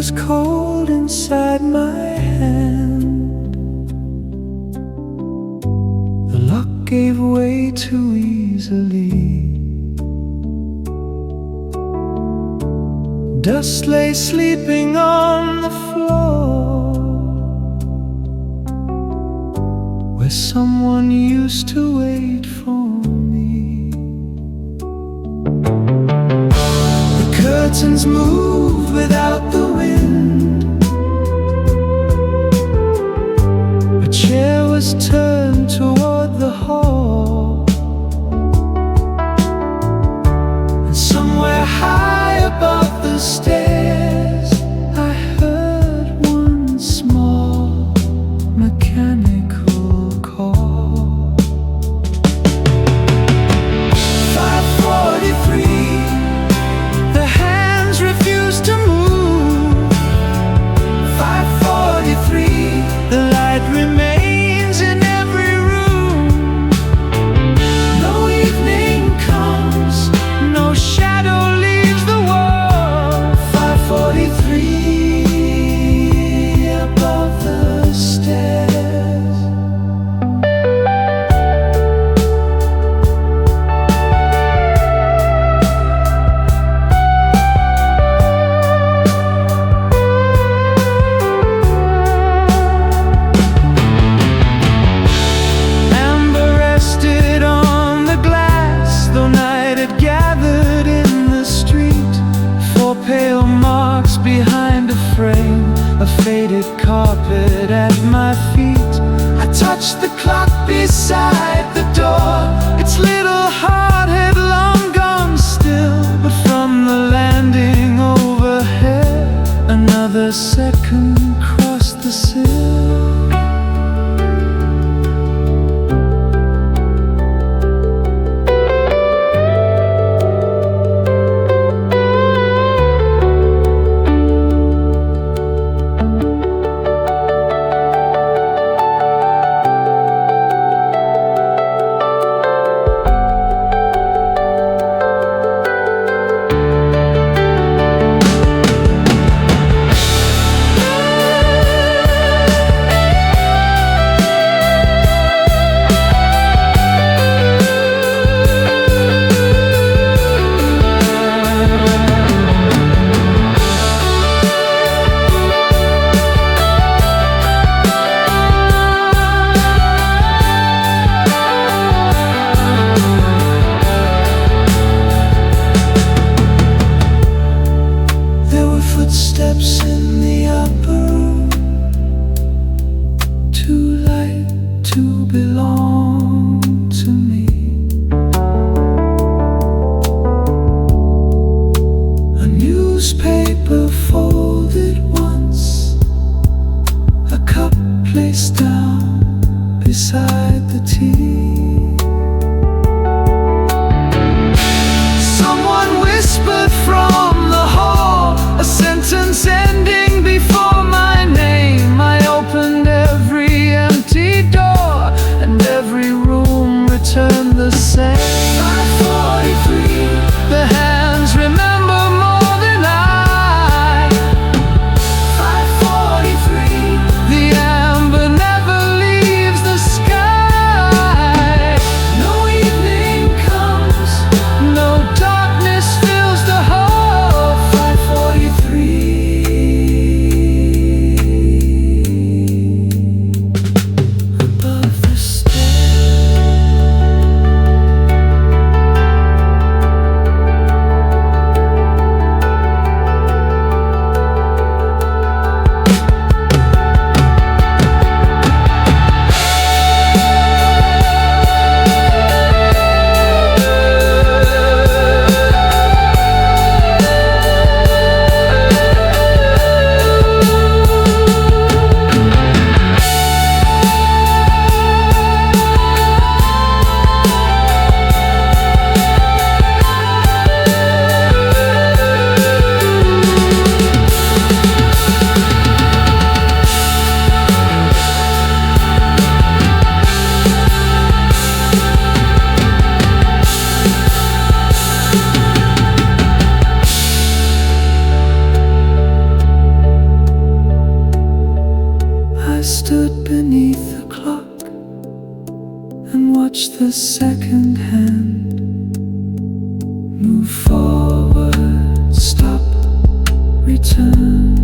was cold inside my hand. The lock gave way too easily. Dust lay sleeping on the floor, where someone used to wait for me. The curtains moved without the wind. A chair was turned toward the hall, and somewhere high above the stairs I heard one small mechanical call. 5:43. The hands refused to move. 5:43. The light remains in every room. No evening comes, no shadow leaves the wall. 5:43 above the stairs. Amber rested on the glass, though night had gathered in the street. 4 pale marks behind a frame, a faded carpet at my feet. I touched the clock beside the door. Its little heart had long gone still, but from the landing overhead, another second crossed the sill. Footsteps in the upper room, too light to belong to me. A newspaper folded once, a cup placed down beside the tea. Someone whispered from the hall, a sentence ending before my name. I opened every empty door, and every room returned the same. 5:43. The hands remember more than I. 5:43. The amber never leaves the sky. touch the second hand. Move forward, stop, return.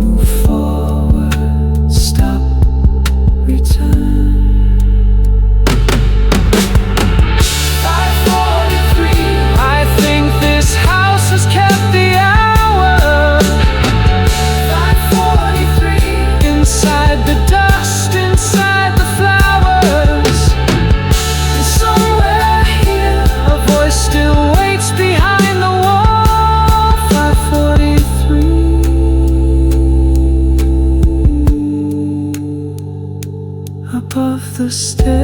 Move forward, stop, return. 5:43. I think this house has kept the hour. 5:43. Inside the dust, inside the flowers. And somewhere here, a voice still waits behind the wall. 5:43. Above the stairs.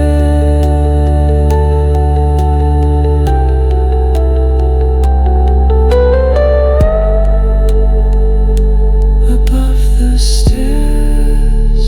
Above the stairs.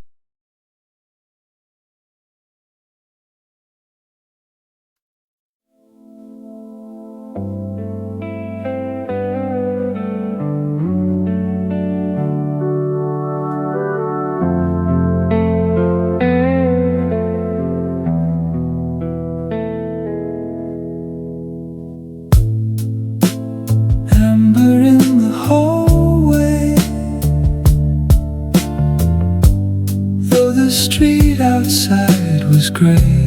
Amber in the hallway. Though the street outside was gray,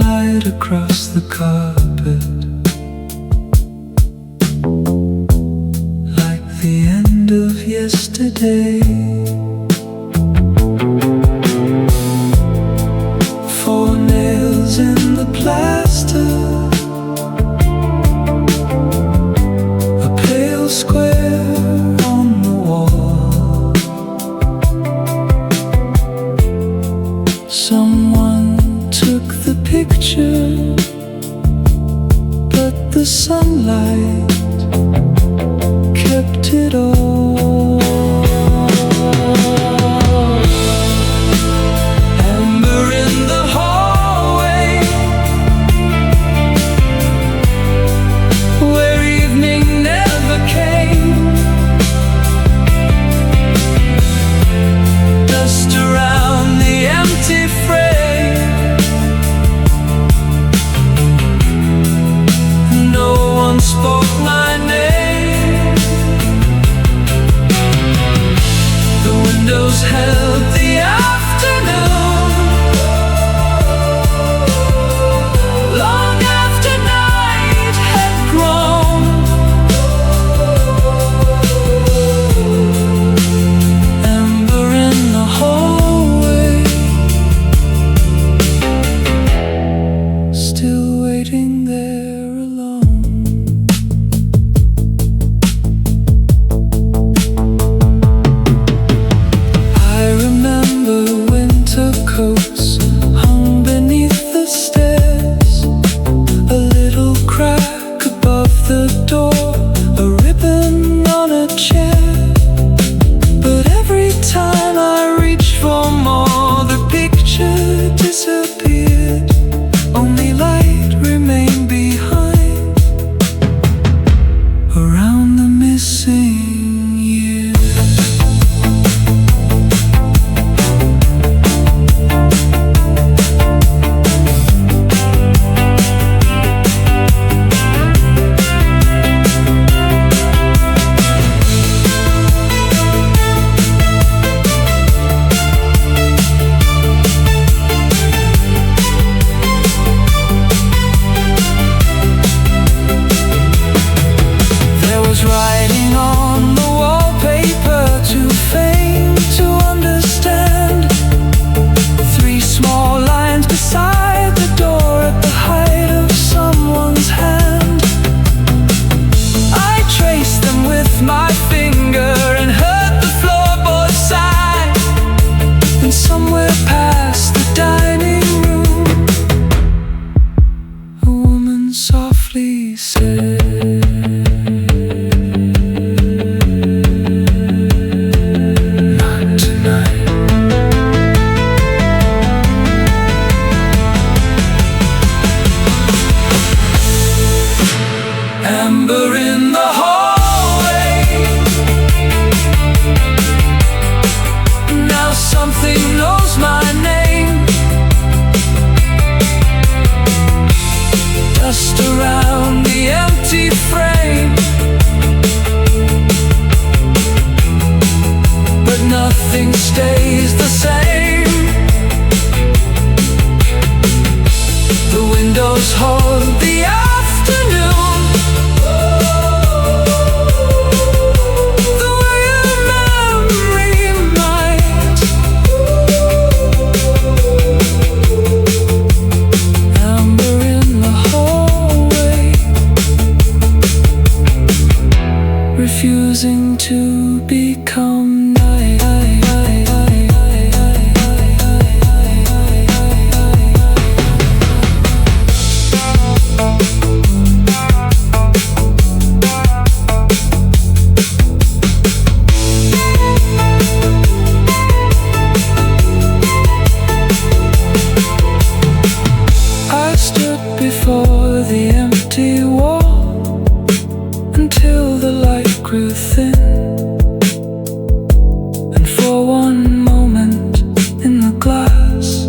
light across the carpet, like the end of yesterday. Four nails in the plaster, a pale square on the wall. Someone took the picture, but the sunlight kept it all. choosing to become night. I stood before the empty wall until the light grew thin, and for one moment in the glass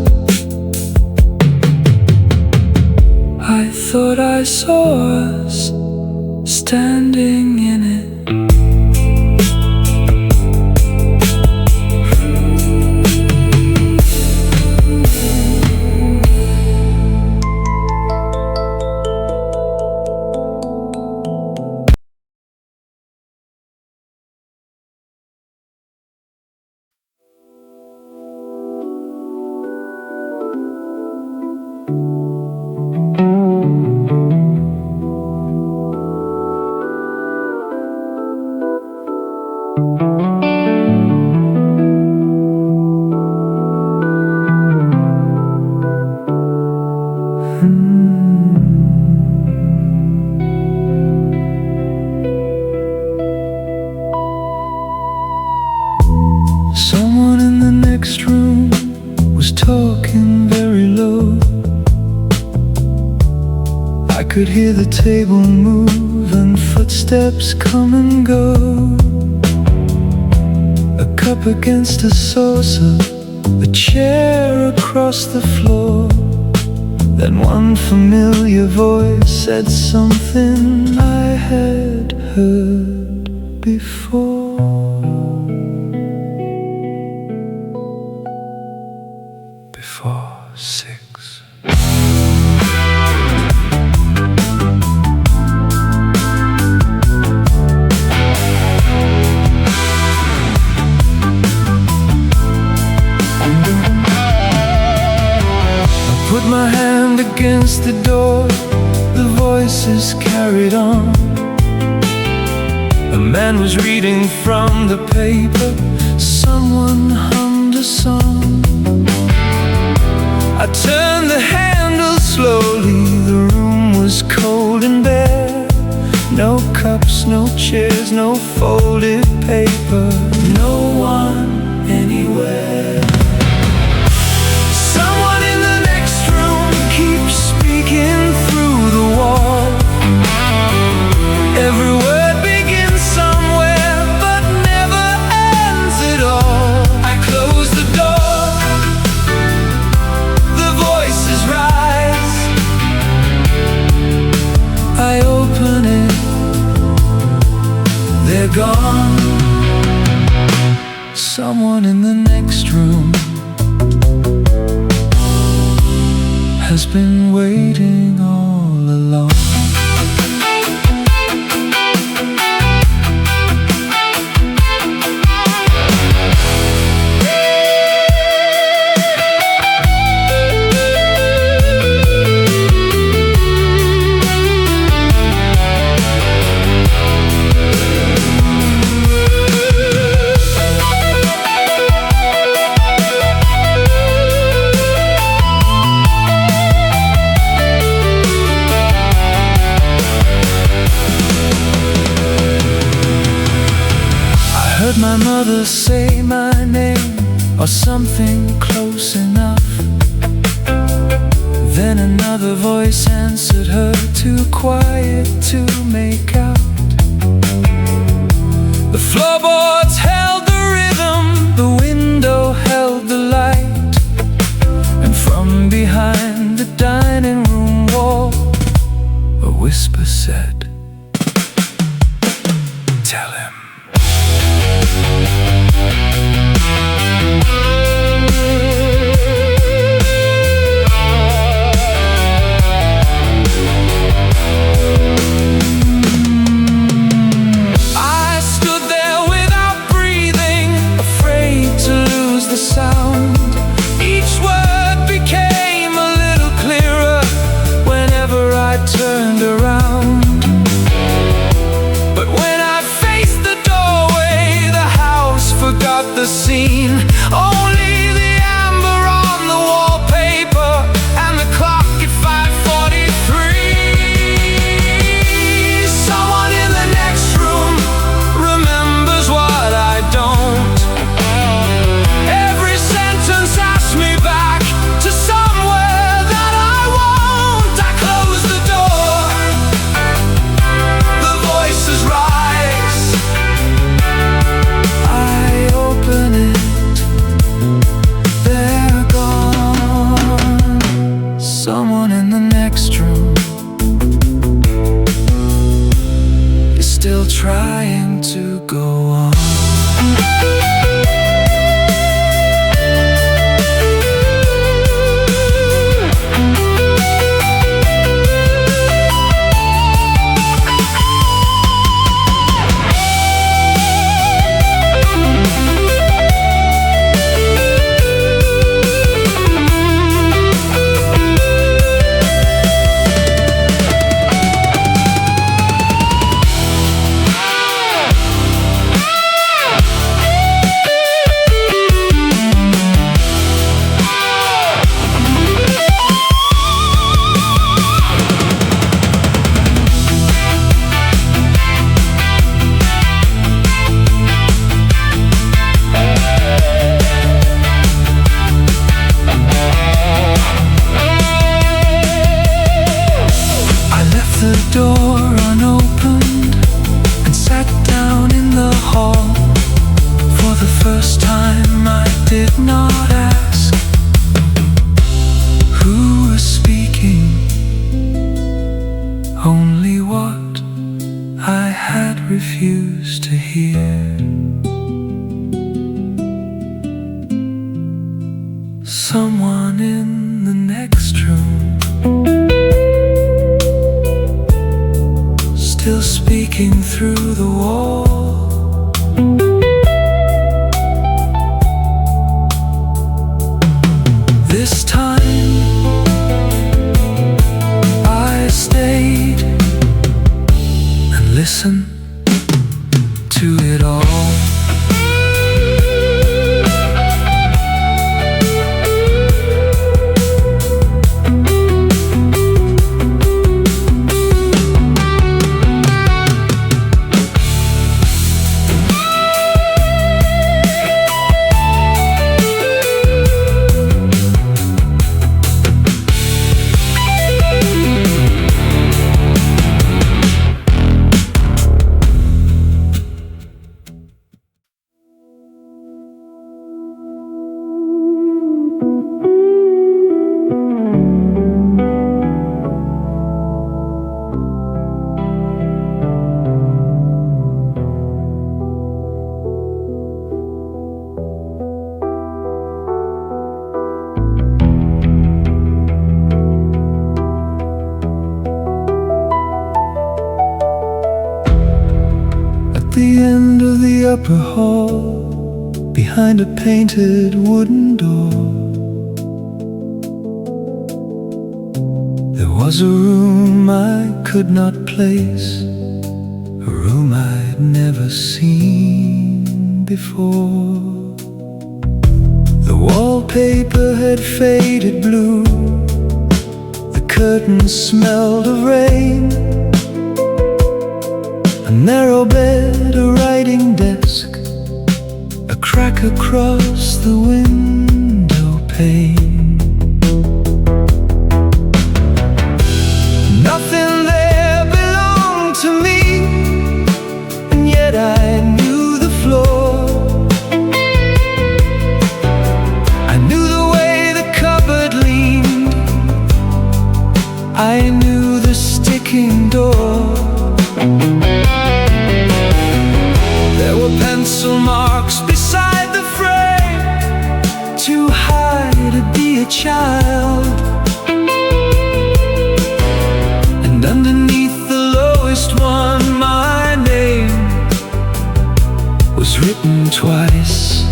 I thought I saw us standing in it. Someone in the next room was talking very low. I could hear the table move and footsteps come and go. A cup against a saucer, a chair across the floor. Then one familiar voice said something I had heard before. Before 6. I put my hand against the door, the voices carried on. A man was reading from the paper, someone hummed a song. I turned the handle slowly, the room was cold and bare. No cups, no chairs, no folded paper, no one anywhere. Someone in the next room keeps speaking through the wall. Every word begins somewhere but never ends at all. I close the door, the voices rise. I open it, they're gone. Someone in the next room has been waiting all along. My mother say my name or something close enough. Then another voice answered her, too quiet to make out. The floorboards held the rhythm, the window held the light, and from behind the dining room wall a whisper said, tell him. I stood there without breath. someone in the next room, still speaking through the wall. This time I stayed and listened to it all. At the end of the upper hall, behind a painted wooden door, there was a room I could not place, a room I'd never seen before. The wallpaper had faded blue, the curtains smelled of rain. A narrow bed, a writing desk, a crack across the window pane. Nothing there belonged to me, and yet I knew the floor. I knew the way the cupboard leaned, I knew the sticking door. There were pencil marks beside the frame to hide I'd be a child, and underneath the lowest one my name was written twice.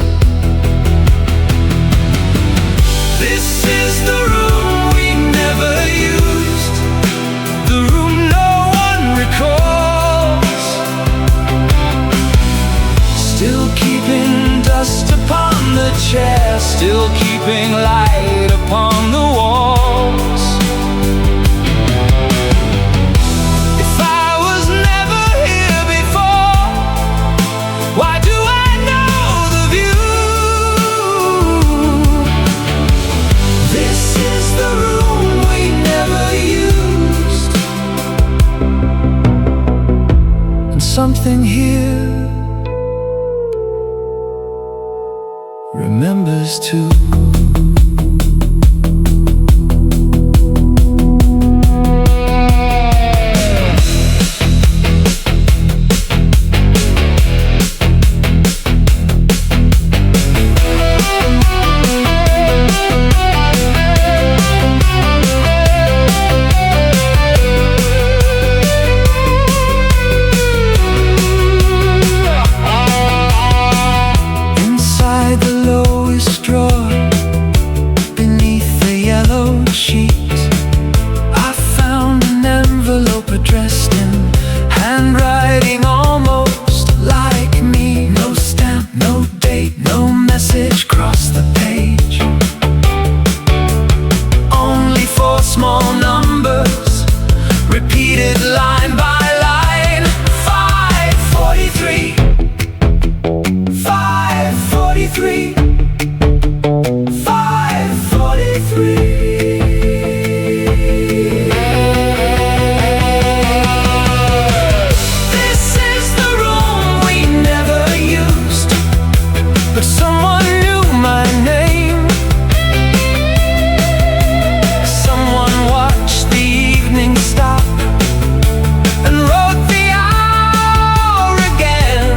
This is the room we never used, the room no one recalls, still keeping dust upon the chair, still keeping light upon the walls. If I was never here before, why do I know the view? This is the room we never used, and something here remembers too. Inside the lowest drawer, beneath the yellow sheet, I found an envelope addressed in handwriting almost like me. No stamp, no date, no message crossed the page, only four small numbers repeated line by line. 543, 543, 543. This is the room we never used, but someone knew my name. Someone watched the evening stop and wrote the hour again.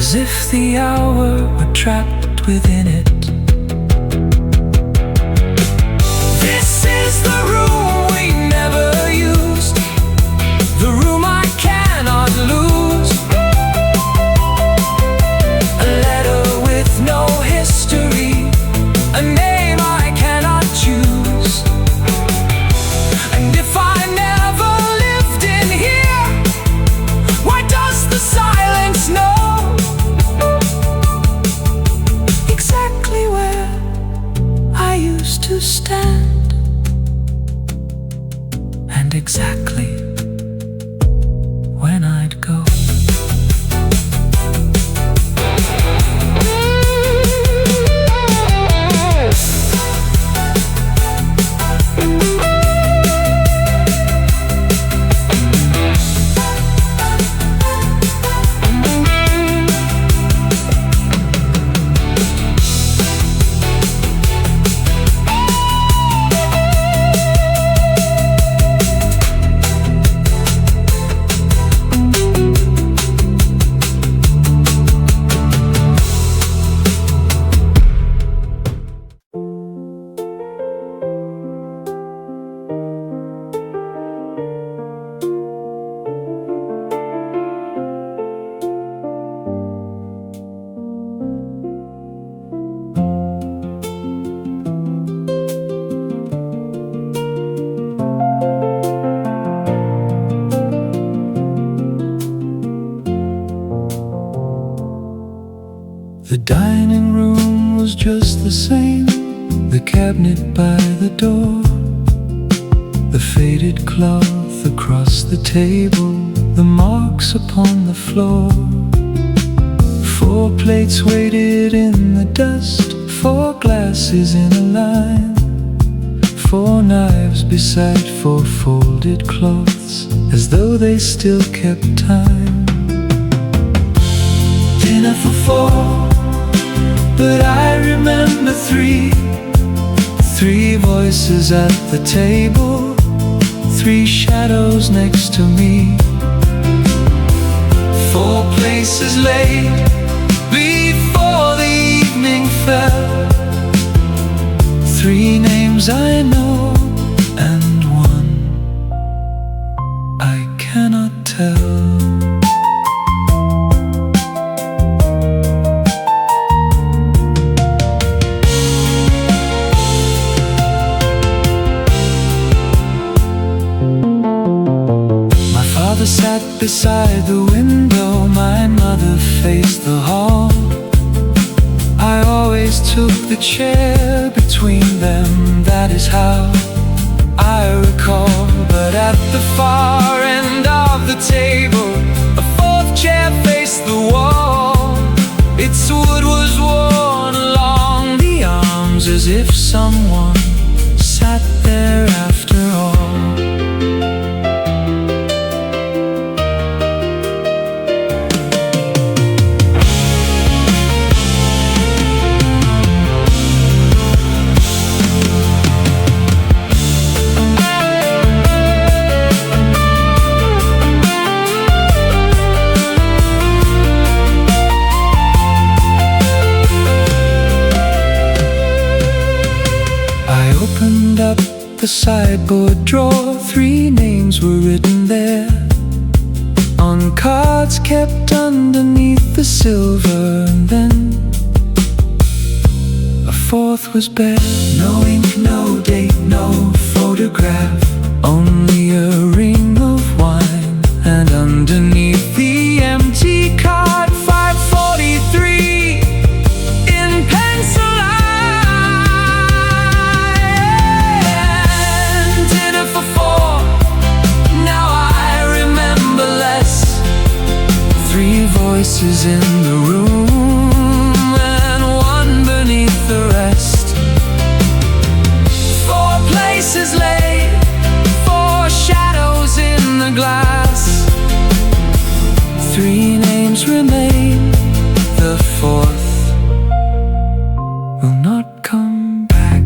as if the hour were trapped within it. This is the room we never used, the room I cannot lose. A letter with no history, a name I cannot choose. And if I never lived in here, why does the silence know exactly where I used to stand, and exactly when I'd go? The dining room was just the same, the cabinet by the door, the faded cloth across the table, the marks upon the floor. 4 plates waited in the dust, 4 glasses in a line, 4 knives beside 4 folded cloths, as though they still kept time. Dinner for 4, but I remember 3 voices at the table, 3 shadows next to me, 4 places laid before the evening fell, 3 names I know and 1 I cannot tell. Sat beside the window, my mother faced the hall. I always took the chair between them, that is how I recall. But at the far end of the table, a 4th chair faced the wall. Its wood was worn along the arms, as if someone sat there after all. Opened up the sideboard drawer, 3 names were written there, on cards kept underneath the silver. And then a 4th was bare, no ink, no date, no photograph, only a ring of wine. And underneath the empty card, 543 in pencil. Voices in the room and 1 beneath the rest, 4 places laid, 4 shadows in the glass, 3 names remain, the 4th will not come back.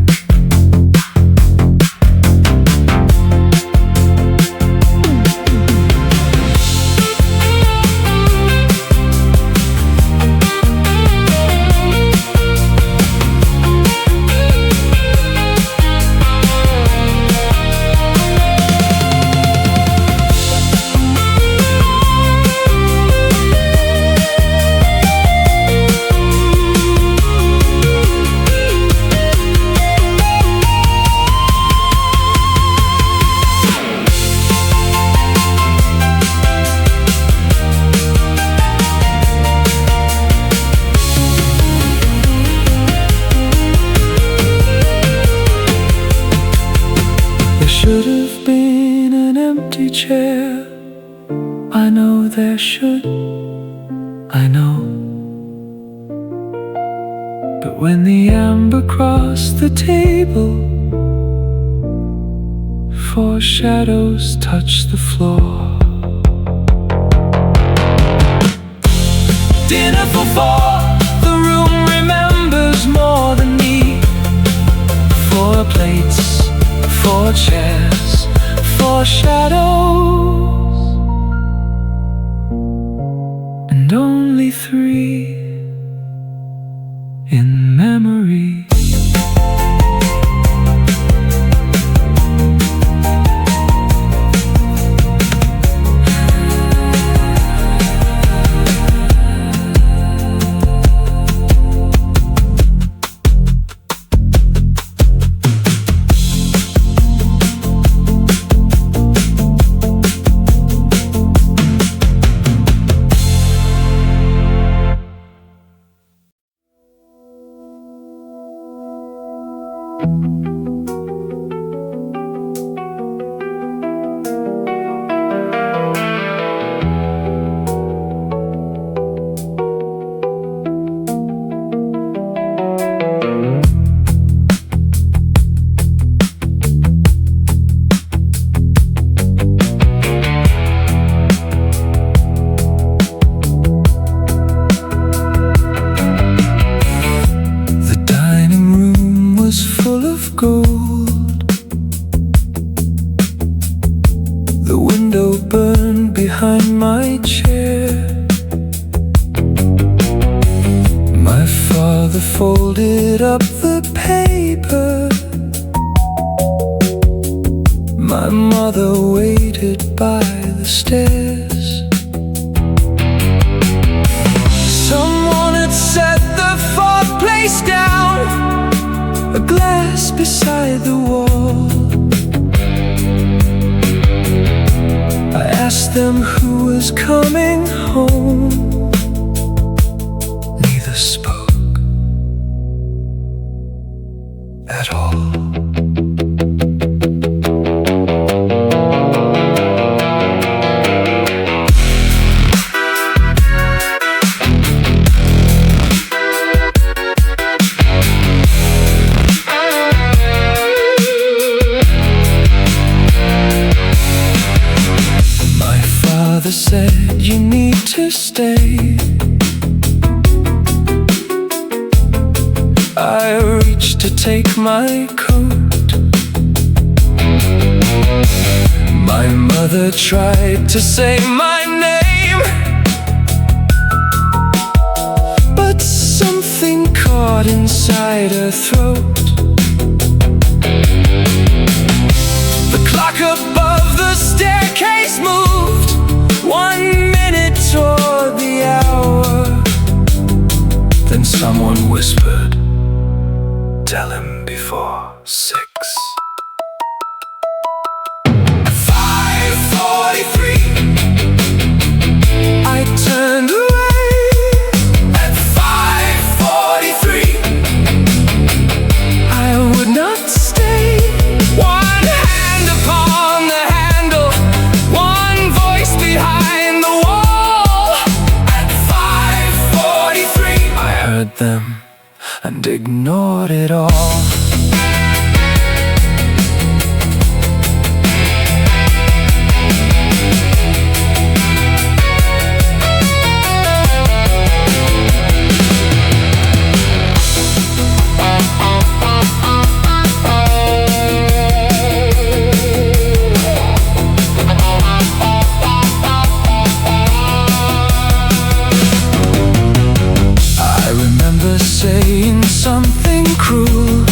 share. I know there should, I know. But when the amber crossed the table, four shadows touched the floor. Dinner for four, the room remembers more than me. Four plates, four chairs, four shadows, and only three in memory. The window burned behind my chair. My father folded up the paper. My mother waited by the stairs. Someone had set the fireplace down, a glass beside the wall. I asked them who was coming home. Neither spoke at all. Father said, you need to stay. I reached to take my coat. My mother tried to say my name, but something caught inside her throat. The clock above the staircase moved 1 minute toward the hour. Then someone whispered, tell him before 6. 5:43. I turned away at 5:43. I would not stay. One hand upon the handle, one voice behind the wall. At 5:43 I heard them and ignored it all. Saying something cruel,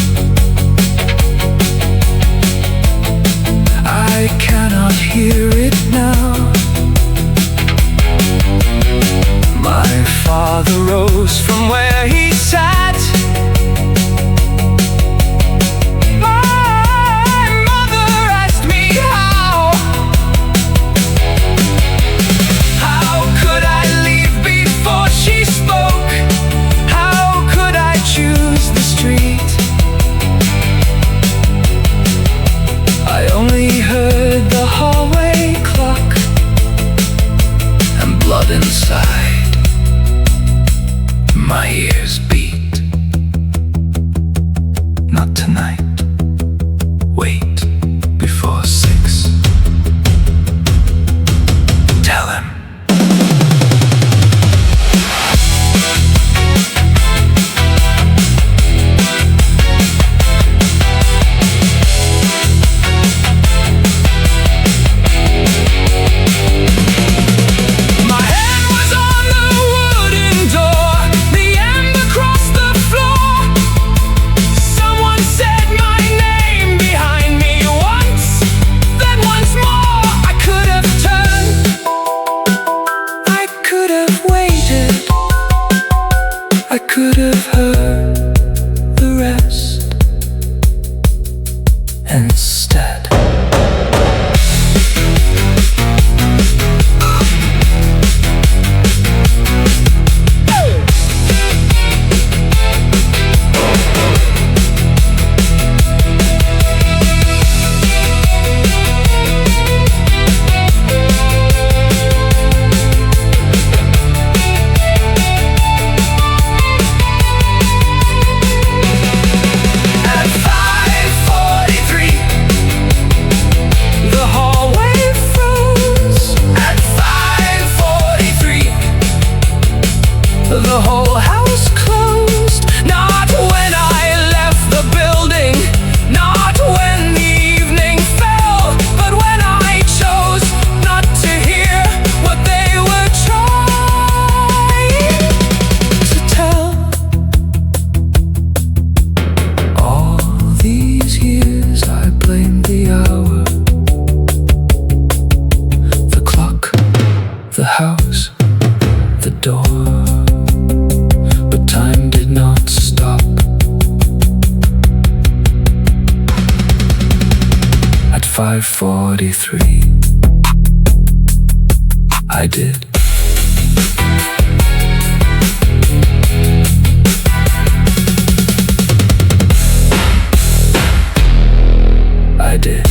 5:43. I did. I did.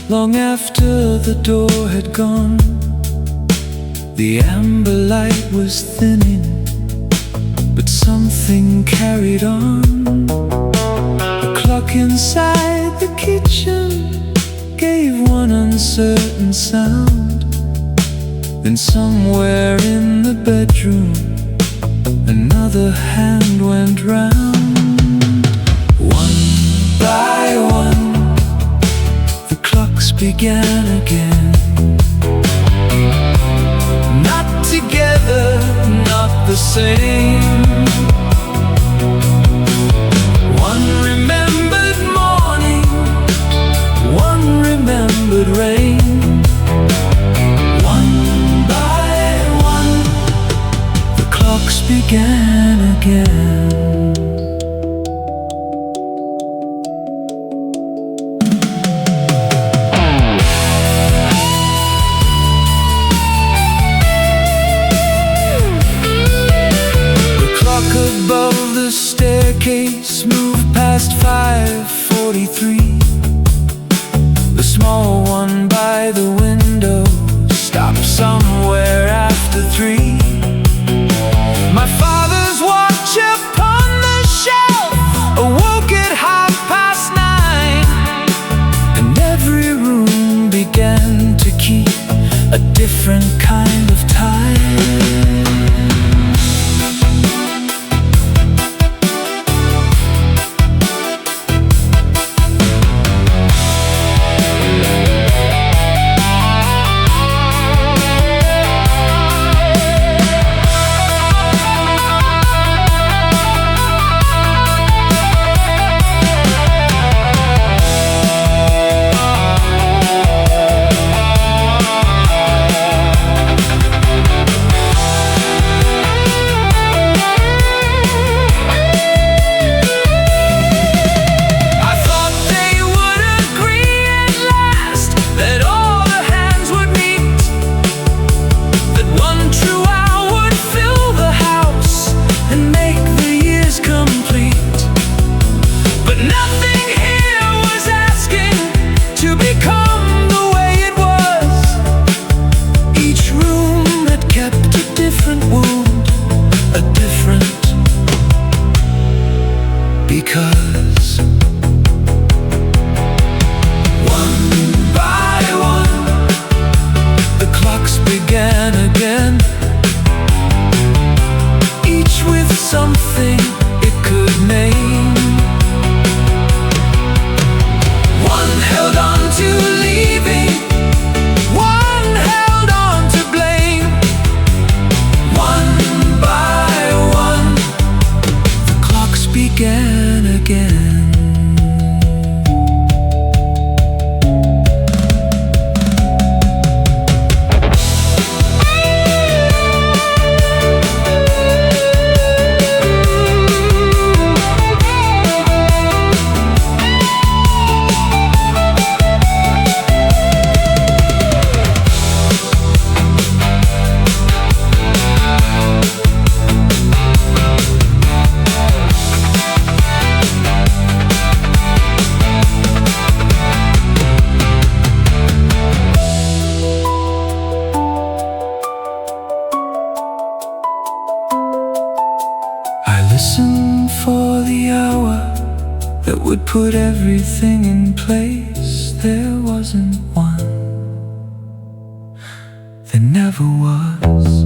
Long after the door had gone, the amber light was thinning, but something carried on. A clock inside the kitchen gave one uncertain sound. Then somewhere in the bedroom, another hand went round. One by one, began again. Not together, not the same. One remembered morning, one remembered rain. One by one, the clocks began again. Above the staircase moved past 5:43. The small one by the window stopped somewhere after 3. My father's watch upon the shelf awoke at 9:30, and every room began to keep a different kind of time. Because one by one, the clocks began again, each with something it could name. One held on to leaving, one held on to blame. One by one, the clocks began again. listen for the hour that would put everything in place. There wasn't one. There never was.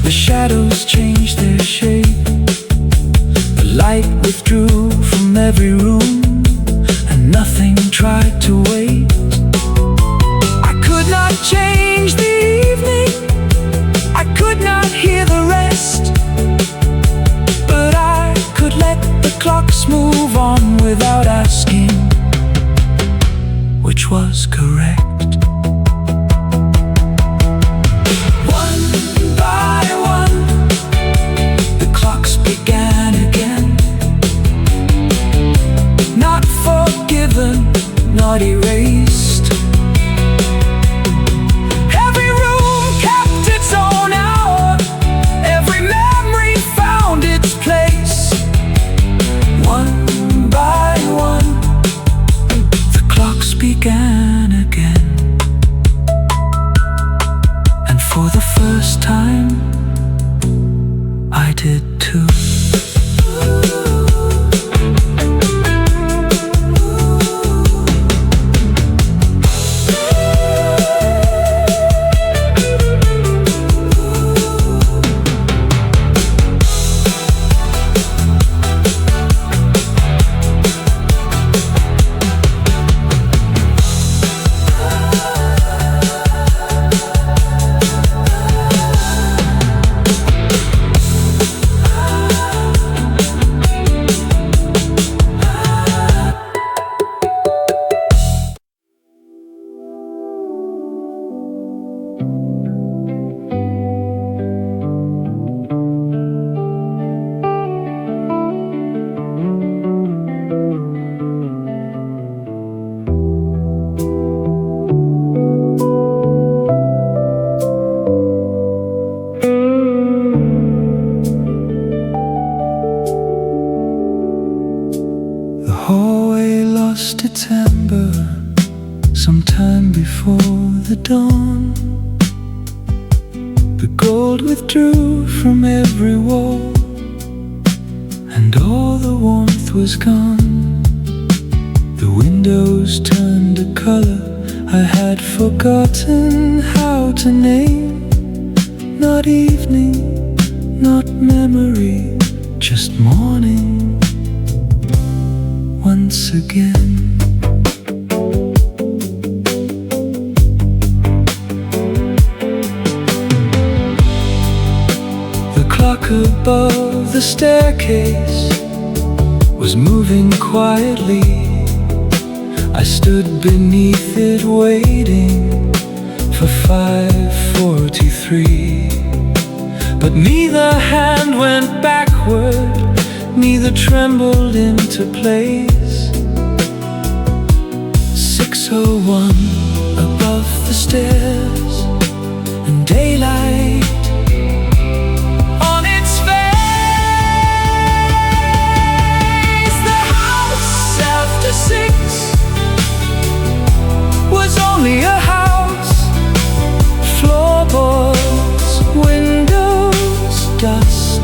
The shadows changed their shape. The light withdrew from every room, and nothing tried to wait. I could not change the evening, I could not hear the rest, but I could let the clocks move on without asking which was correct. Not erased. Every room kept its own hour, every memory found its place. One by one, the clocks began again. And for the first time, I did too. Its amber sometime before the dawn. The gold withdrew from every wall, and all the warmth was gone. The windows turned a color I had forgotten how to name. Not evening, not memory, just morning once again. The clock above the staircase was moving quietly. I stood beneath it waiting for 5:43. But neither hand went backward, neither trembled into place. 6:01 above the stairs, and daylight on its face. The house after 6 was only a house. Floorboards, windows, dust.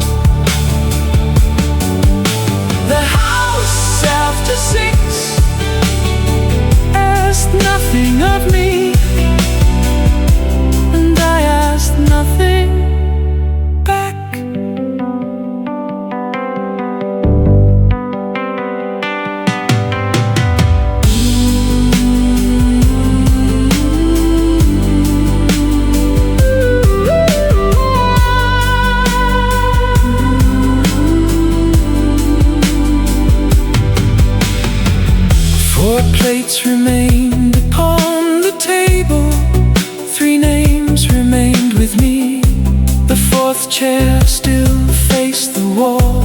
The house after 6 asked nothing of me, and I asked nothing back. Four plates remained upon the table, 3 names remained with me. The 4th chair still faced the wall.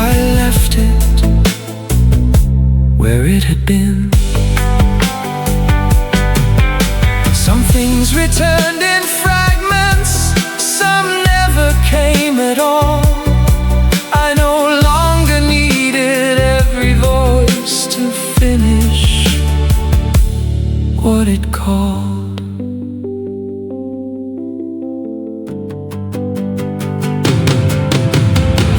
I left it where it had been. Something returned in fragments. Some never came at all. I no longer needed every voice to finish what it called.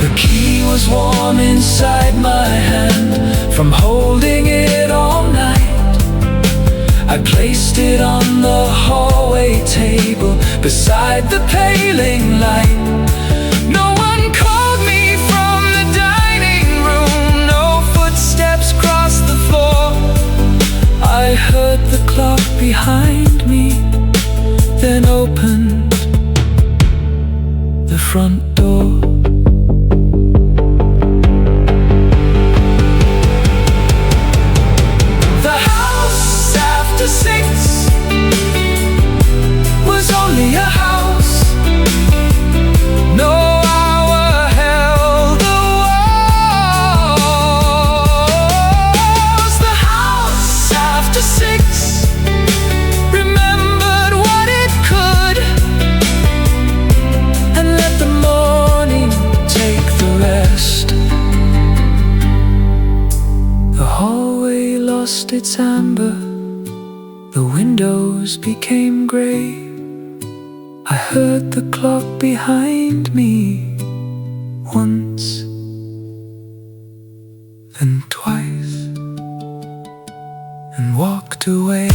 The key was warm inside my hand from holding it all night. I placed it on the hallway table beside the paling light. No one called me from the dining room. No footsteps crossed the floor. I heard the clock behind me, then opened the front door. The house after 6 was only a house. No hour held the walls. The house after 6 remembered what it could, and let the morning take the rest. The hallway lost its amber, the windows became gray. I heard the clock behind me once, then twice, and walked away.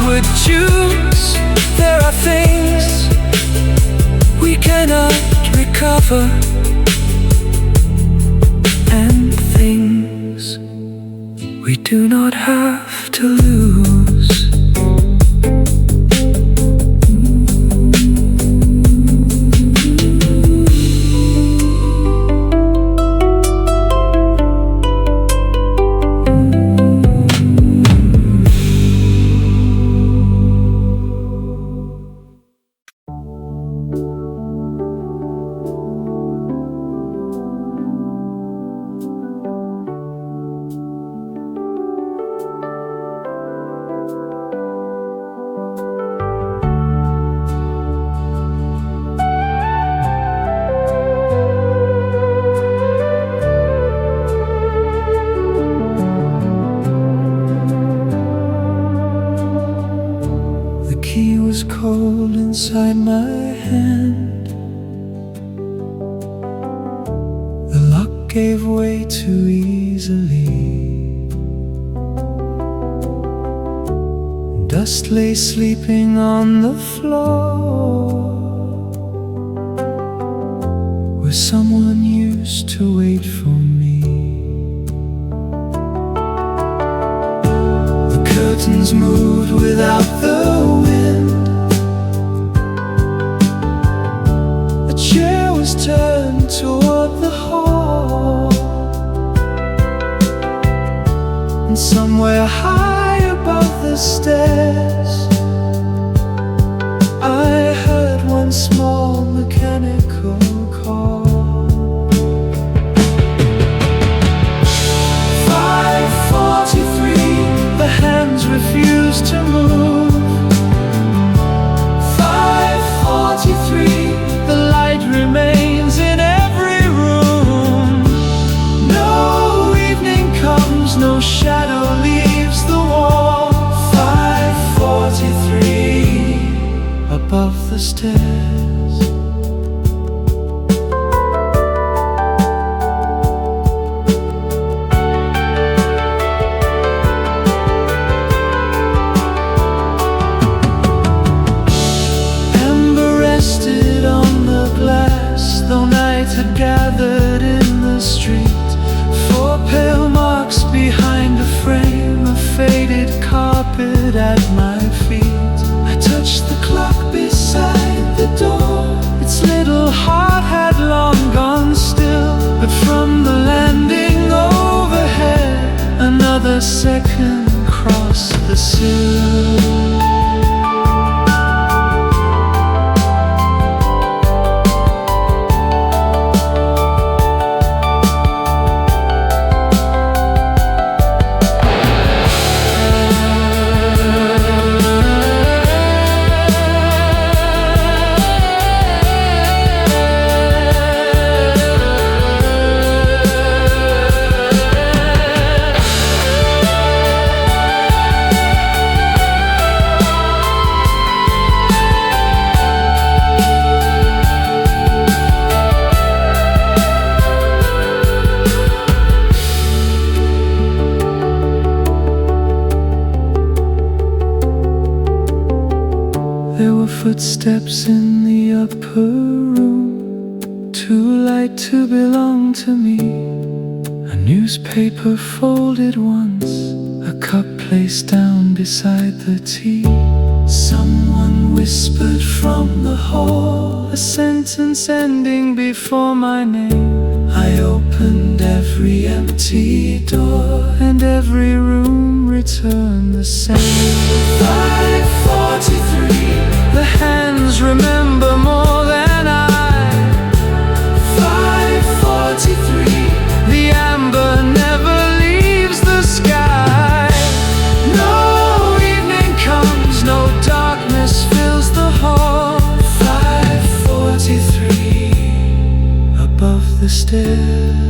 Would choose. There are things we cannot recover, and things we do not have to lose. The key was cold inside my hand. The lock gave way too easily. Dust lay sleeping on the floor, where someone used to wait for me. The curtains moved without the wind. A chair was turned toward the hall, and somewhere high above the stairs I heard one small mechanical call. 5:43, the hands refused to move. 5:43, the light remains in every room. No evening comes, no shadow leaves the wall. 5:43, above the stairs. had gathered in the street. 4 pale marks behind a frame, a faded carpet at my feet. I touched the clock beside the door. Its little heart had long gone still, but from the landing overhead, another second crossed the sill. There were footsteps in the upper room, too light to belong to me. A newspaper folded once, a cup placed down beside the tea. Someone whispered from the hall, a sentence ending before my name. I opened every empty door, and every room returned the same. 5:43. The hands remember more than I. 5:43. The amber never leaves the sky. No evening comes, no darkness fills the hall. 5:43. Above the stairs.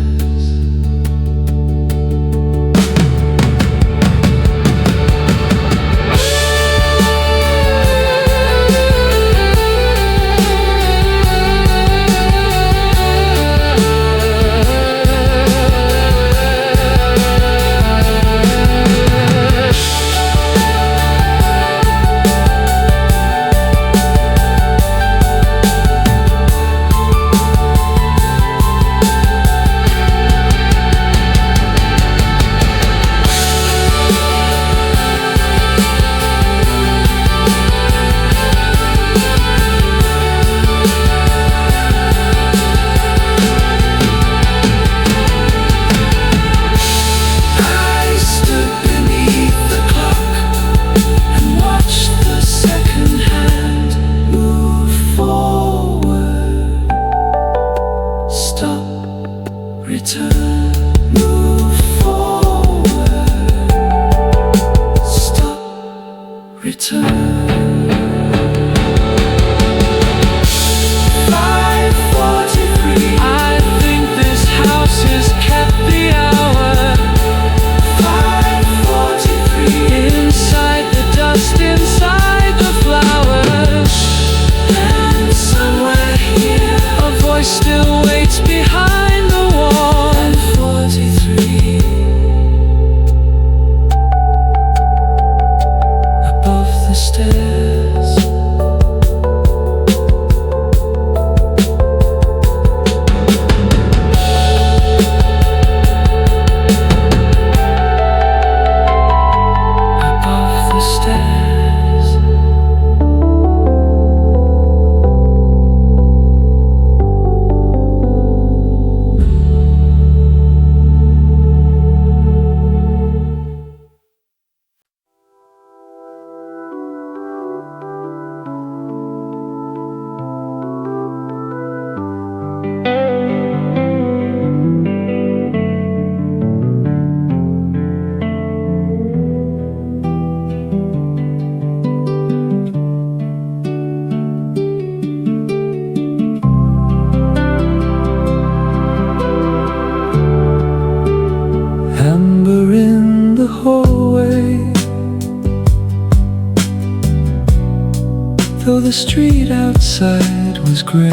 though the street outside was gray.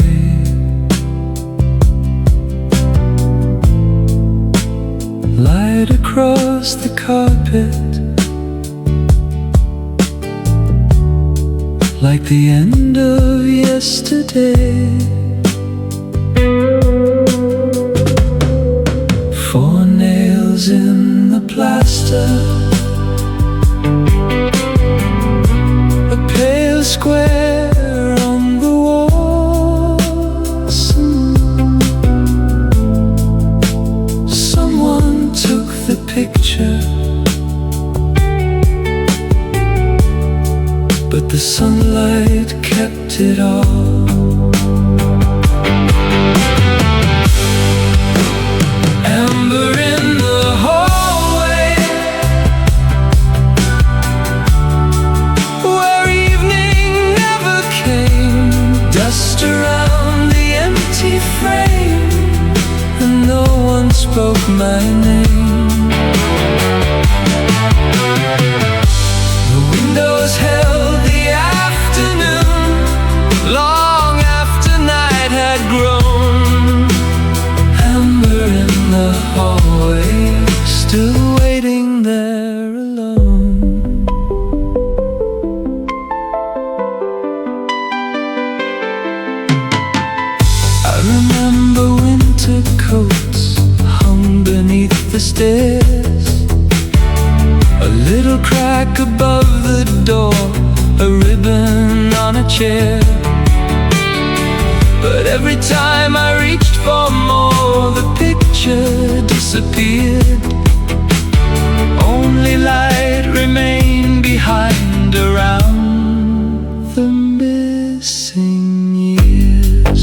Light across the carpet, like the end of yesterday. closer. A pale square on the wall. Someone took the picture, but the sunlight kept it all. Amber in the hallway, where evening never came. Dust around the empty frame, and no one spoke my name. The windows held the afternoon, long after night had grown. Amber in the hallway, still waiting there alone. I remember winter coats hung beneath the stairs, a little crack above the door, a ribbon on a chair. But every time I reached for more, the picture disappeared. Only light remained behind around the missing years.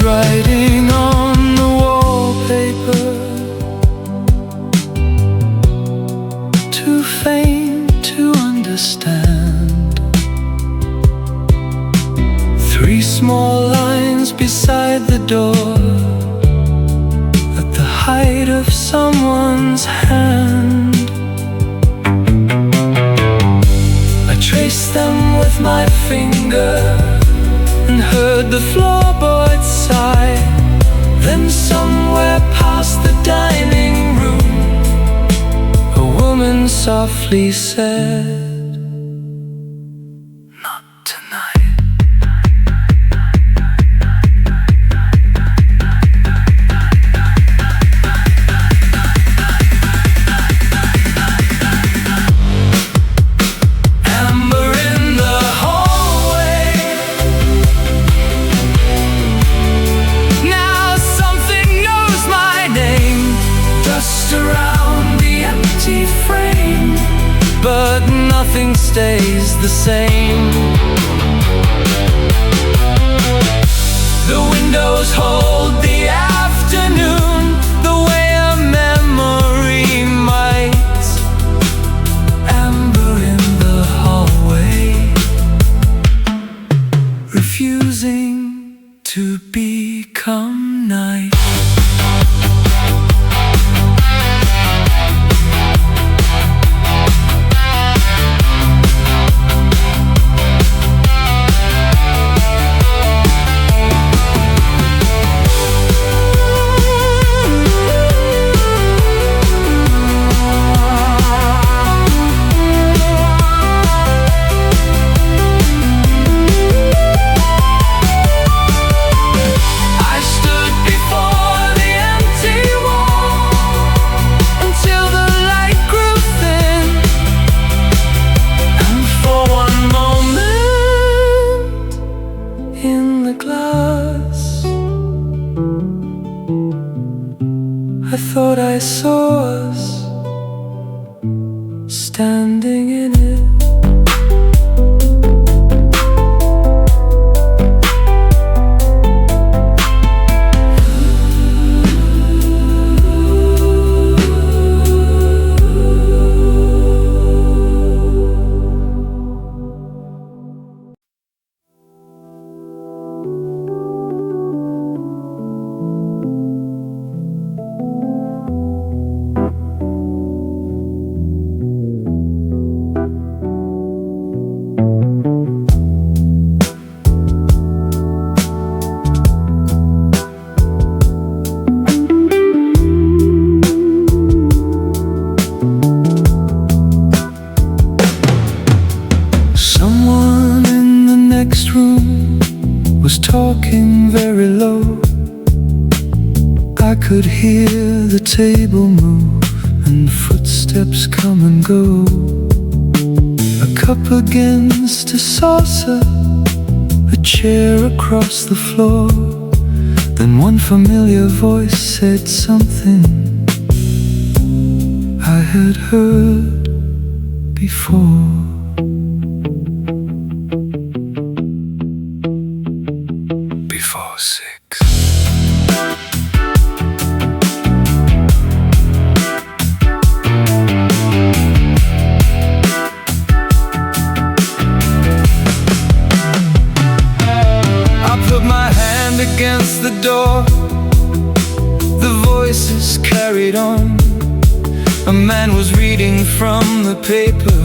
Writing on the wallpaper, too faint to understand. 3 small lines beside the door, at the height of someone's hand. I traced them with my finger and heard the floorboards sigh. Then somewhere past the dining room, a woman softly said, "Not tonight." Amber in the hallway, now something knows my name. Dust around the empty frame, but nothing stays the same. The windows hold the afternoon, the way a memory might. Amber in the hallway, refusing to become night. I thought I saw us standing in it. talking very low. I could hear the table move and footsteps come and go. A cup against a saucer, a chair across the floor. Then one familiar voice said something I had heard before. Before 6. Against the door, the voices carried on. A man was reading from the paper.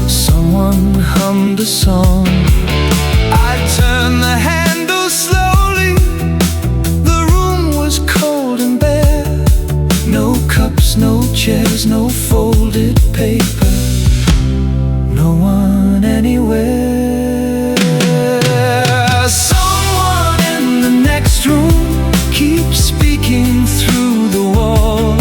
Someone hummed a song. I turned the handle slowly. The room was cold and bare. No cups, no chairs, no folded paper. No one anywhere. Room keeps speaking through the wall.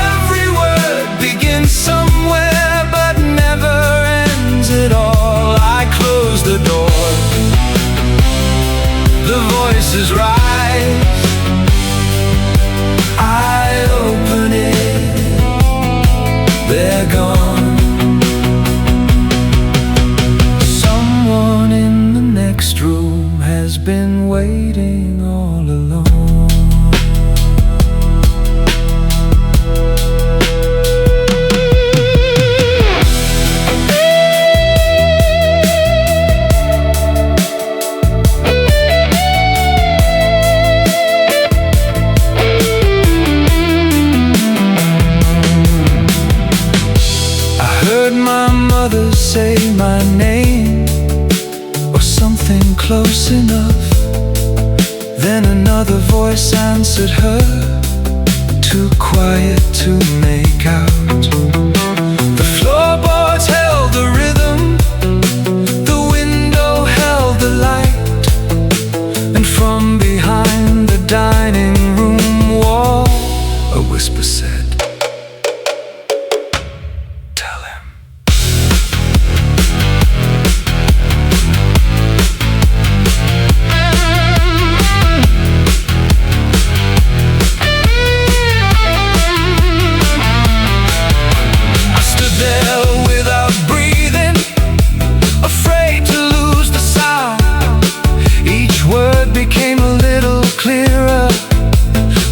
Every word begins somewhere but never ends at all. I close the door. The voices rise. I open it. They're gone. Someone in the next room has been waiting all along. I heard my mother say my name, or something close enough. Then another voice answered her, too quiet to make out. The floorboards held the rhythm, the window held the light, and from behind the dining room wall, a whisper said, "Tell him."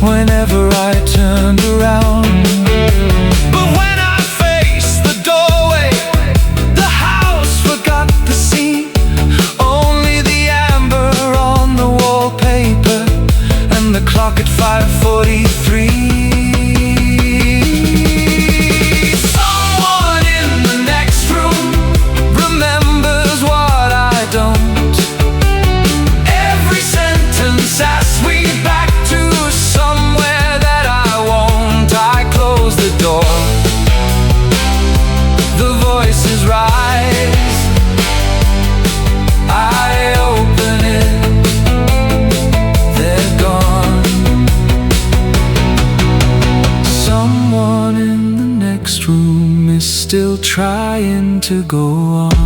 Whenever I turned around. But when I faced the doorway, the house forgot the scene. Only the amber on the wallpaper and the clock at 5:43. Someone in the next room remembers what I don't. Every sentence asks me back to somewhere that I won't. I close the door. The voices rise. I open it. They're gone. Someone in the next room is still trying to go on.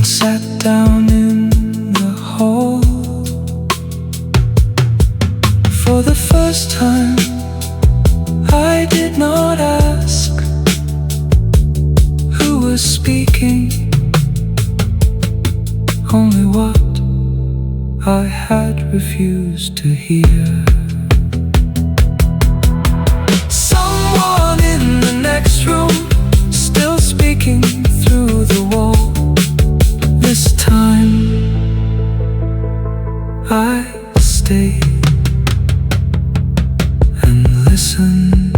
sat down in the hall. For the first time, I did not ask who was speaking, only what I had refused to hear. Someone in the next room, still speaking through the wall. This time I stayed and listened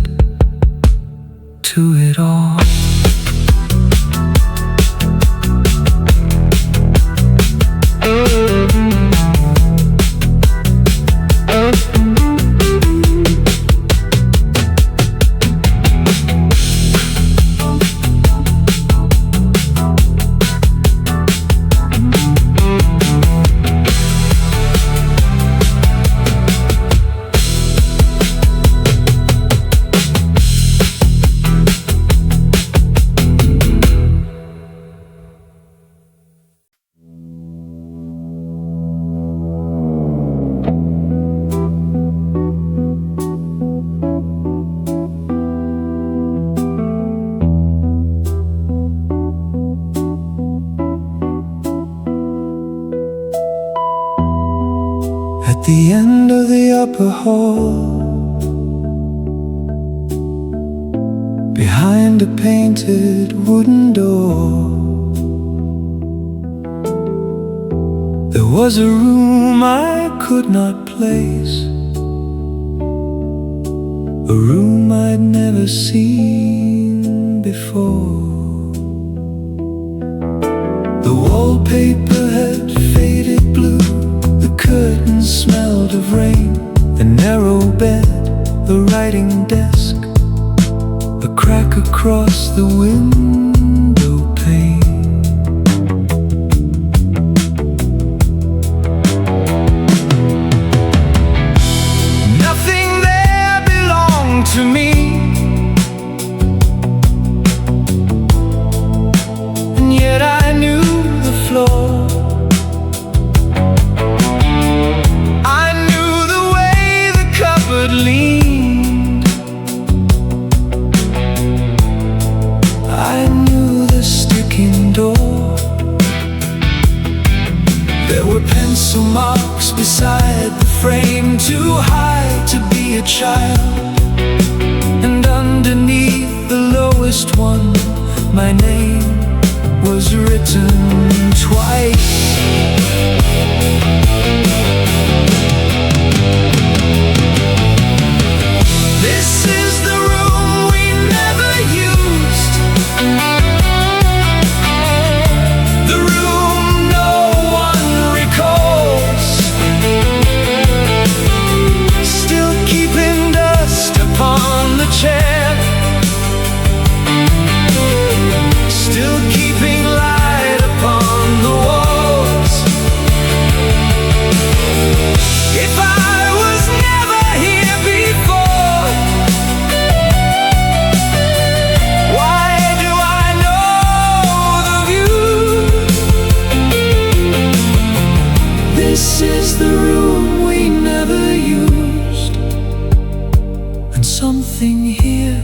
to it all. At the end of the upper hall, behind a painted wooden door, there was a room I could not place, a room I'd never seen before. The wallpaper had faded blue, the curtains smelled of rain, the narrow bed, the writing desk, a crack across the window pane. Nothing there belonged to me, and yet I knew the floor. Leaned. I knew the sticking door. There were pencil marks beside the frame, too high to be a child, and underneath the lowest one, my name was written twice. This is the room we never used, the room no one recalls, still keeping dust upon the chair, still keeping light upon the walls. If I was never here before, why do I know the view? This is the room we never used, and something here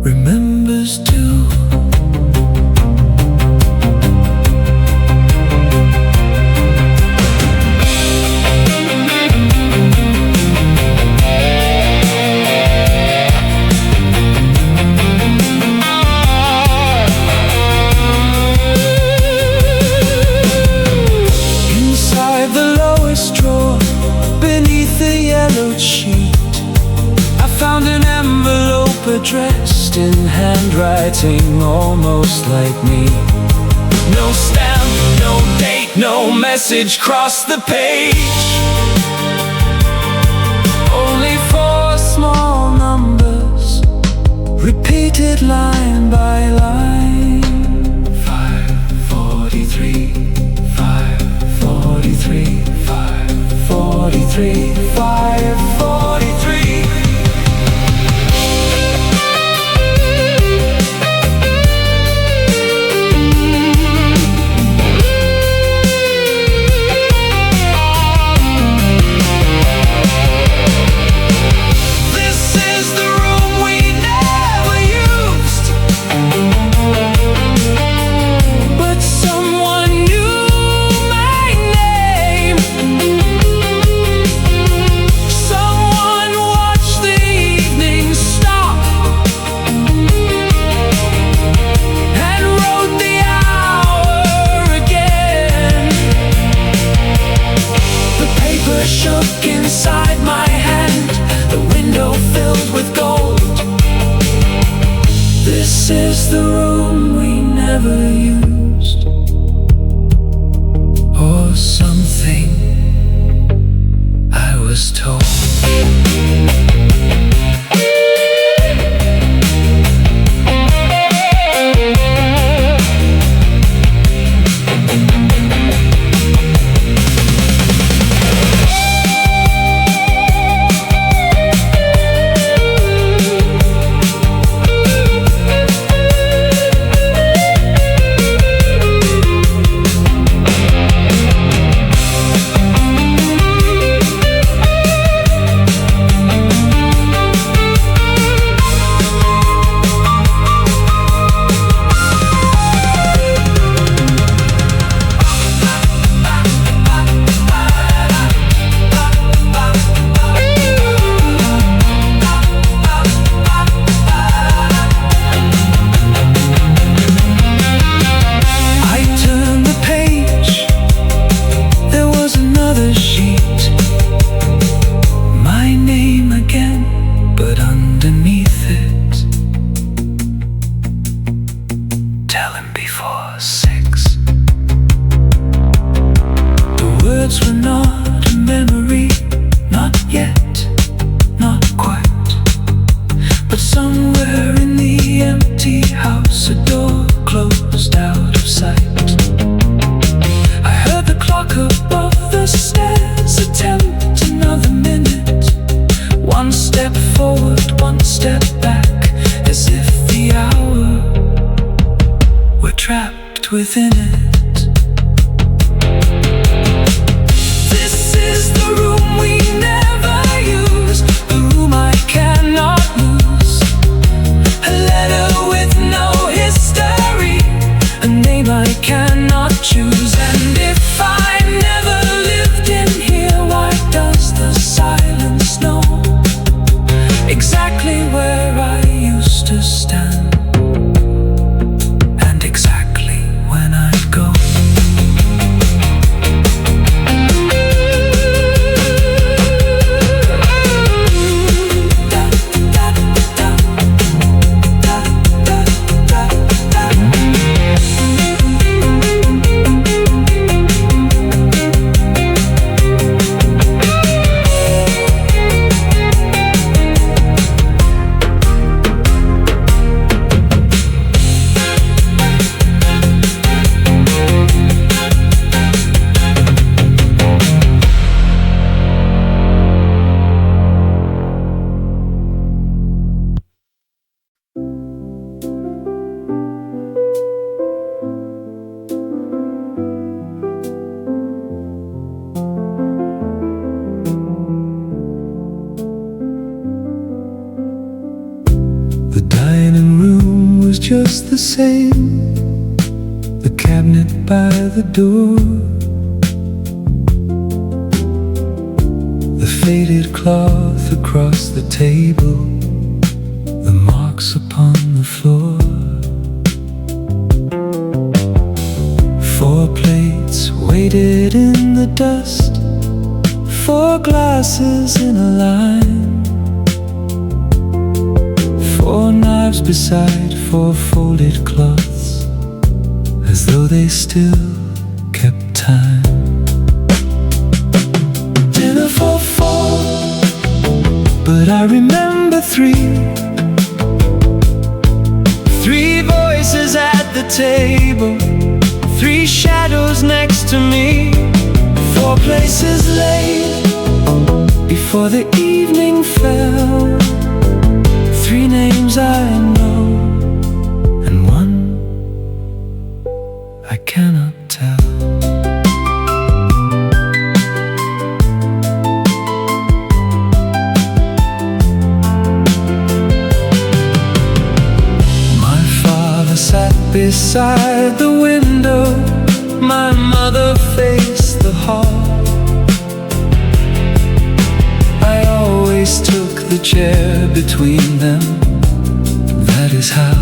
remembers too. Inside the lowest drawer, beneath the yellowed sheet, I found an envelope addressed in handwriting almost like me. No stamp, no date, no message crossed the page, only 4 small numbers, repeated line by line. 543, 543, 543, 543. told. Before 6. The words were not a memory, not yet, not quite. But somewhere in the empty house, a door closed out of sight. I heard the clock above the stairs attempt another minute. One step forward, one step back, as if the hour were trapped within it. This is the room we never use, the room I cannot lose. A letter with no history, a name I cannot choose. And if I never lived in here, why does the silence know exactly where I used to stand? The dining room was just the same, the cabinet by the door, the faded cloth across the table, the marks upon the floor. 4 plates waited in the dust, 4 glasses in a line, 4 knives beside 4 folded cloths, as though they still kept time. Dinner for 4, but I remember 3. 3 voices at the table, 3 shadows next to me, 4 places laid before the evening fell. 3 names I know, and one I cannot tell. My father sat beside the window, my mother faced the hall. I always took the chair between them, that is how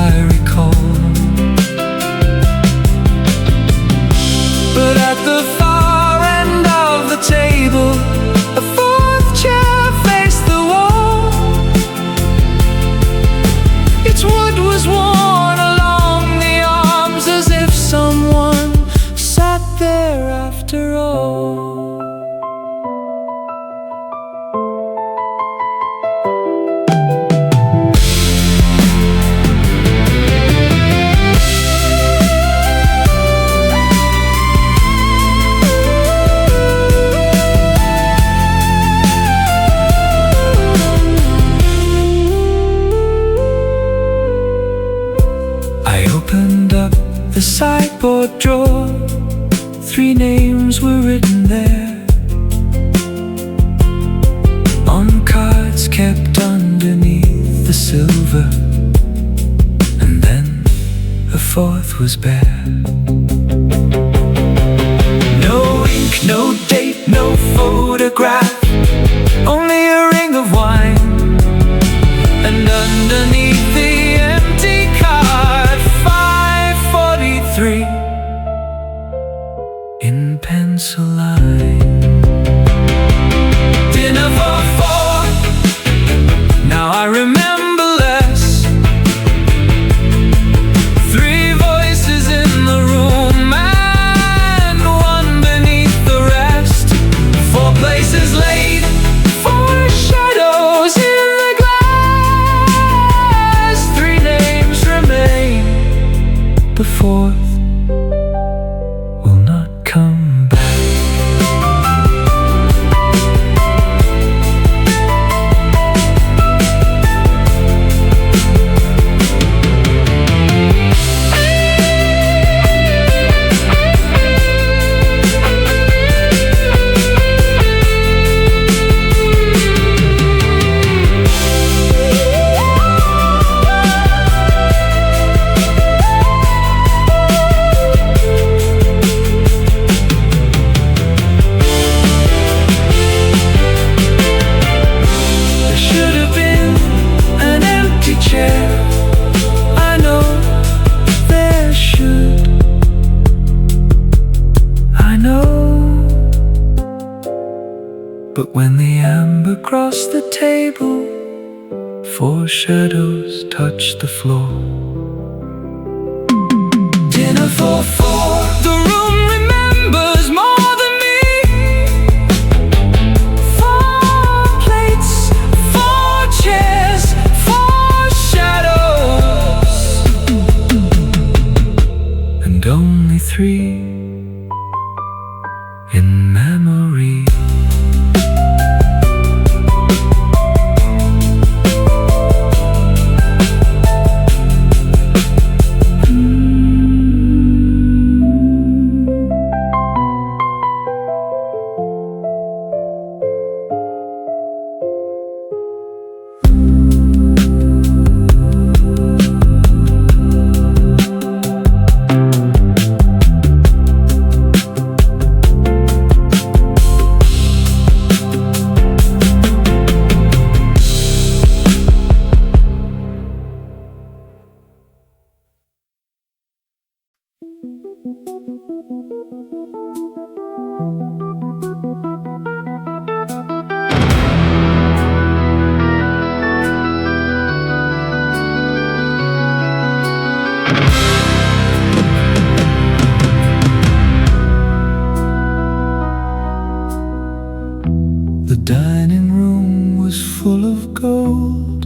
I recall. But at the far end of the table, a 4th chair faced the wall. Its wood was worn along the arms, as if someone sat there after all. the sideboard drawer, 3 names were written there, on cards kept underneath the silver. And then the 4th was bare. No ink, no date, no photograph, only a ring of wine. And underneath the empty card, 5:43 in pencil line. Dinner for 4, now I remember less. 3 voices in the room and 1 beneath the rest. 4 places laid, 4 shadows in the glass. 3 names remain, the 4th will not come back. But when the amber crossed the table, 4 shadows touched the floor. Dinner for 4, the room remembers more than me. 4 plates, 4 chairs, 4 shadows, and only 3 in memory. The dining room was full of gold.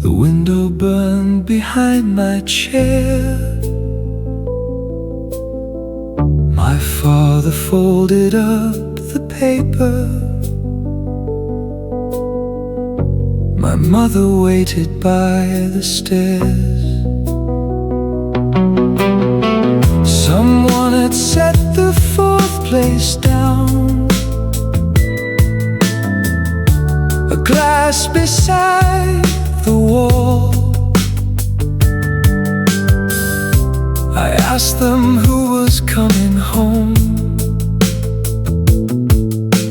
The window burned behind my chair. My father folded up the paper. My mother waited by the stairs. Someone had set the 4th place down, a glass beside the wall. I asked them who was coming home.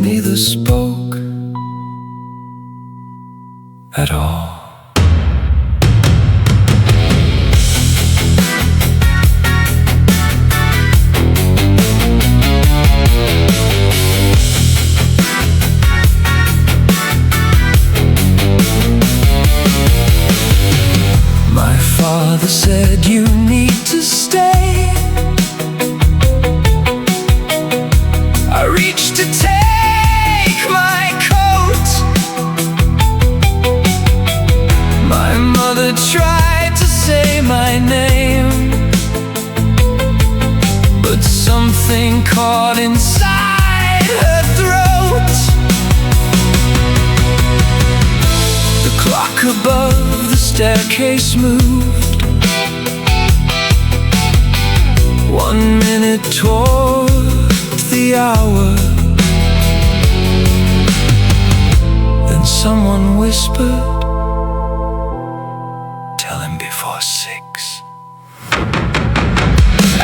Neither spoke at all. Father said, "You need to stay." I reached to take my coat. My mother tried to say my name, but something caught inside her throat. The clock above the staircase moved. 1 minute towards the hour. Then someone whispered, "Tell him before 6."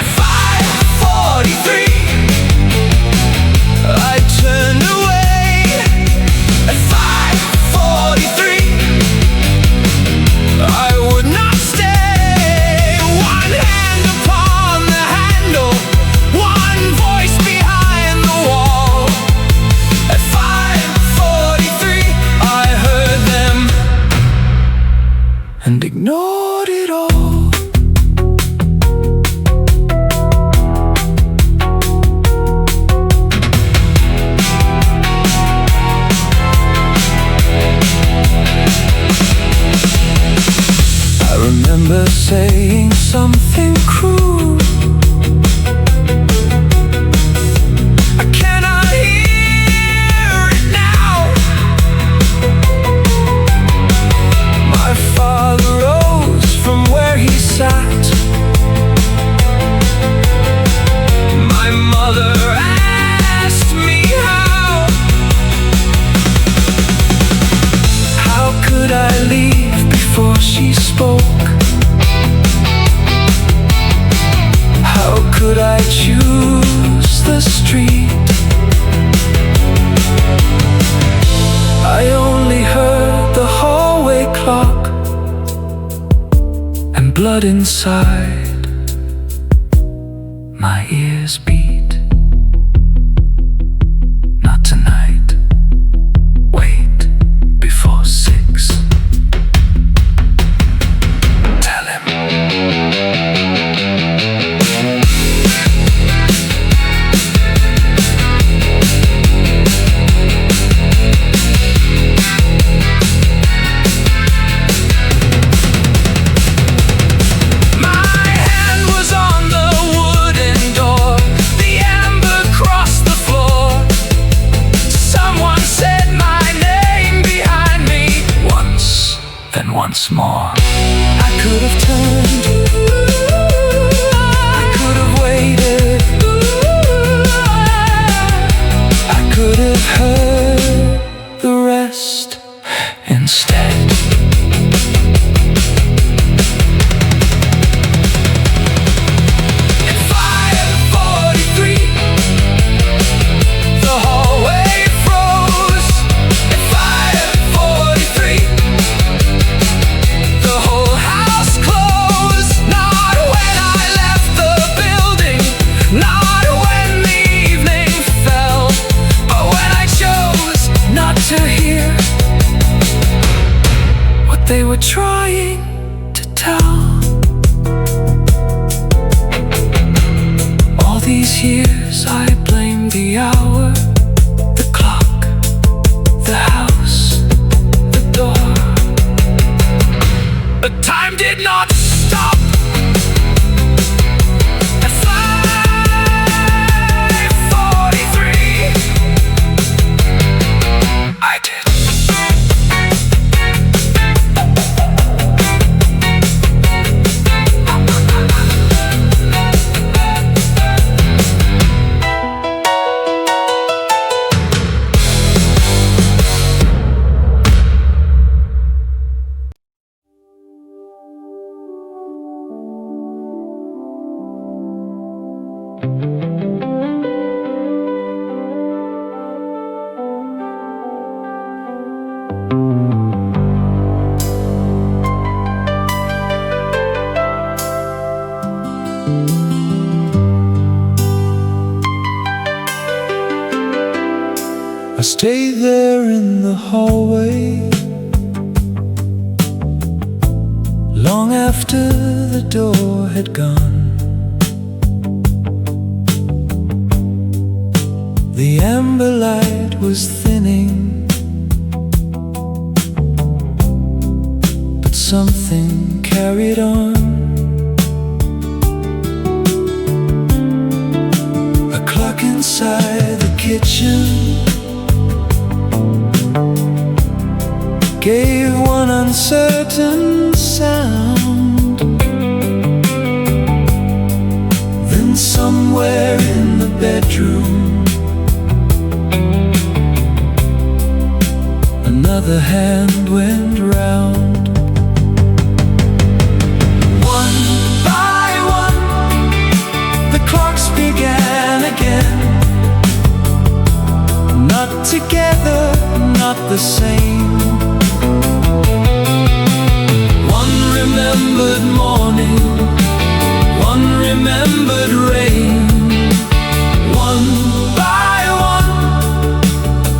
At 5:43 I turned away. At 5:43 I would not stay. One hand upon the handle, one voice behind the wall. At 5:43 I heard them and ignored it all. I remember saying something cruel. I cannot hear it now. My father rose from where he sat. My mother asked me how could I leave before she spoke? How could I choose the street? I only heard the hallway clock and blood inside my ears beat. Not tonight. Wait before 6. Tell him. My hand was on the wooden door. The amber crossed the floor. Someone said my name behind me. Once, then once more. I could have turned. I could have waited. I could have heard the rest instead. At 5:43 the hallway froze. At 5:43 the whole house closed. Not when I left the building, not when the evening fell, but when I chose not to hear what they were trying to tell. All these years I blamed the hour, the clock, the house, the door. But time did not stop. At 5:43 I did. I stayed there in the hallway long after the door had gone. The amber light was thinning, but something carried on. A clock inside the kitchen gave one uncertain sound. Then together, not the same. One remembered morning, one remembered rain. One by one,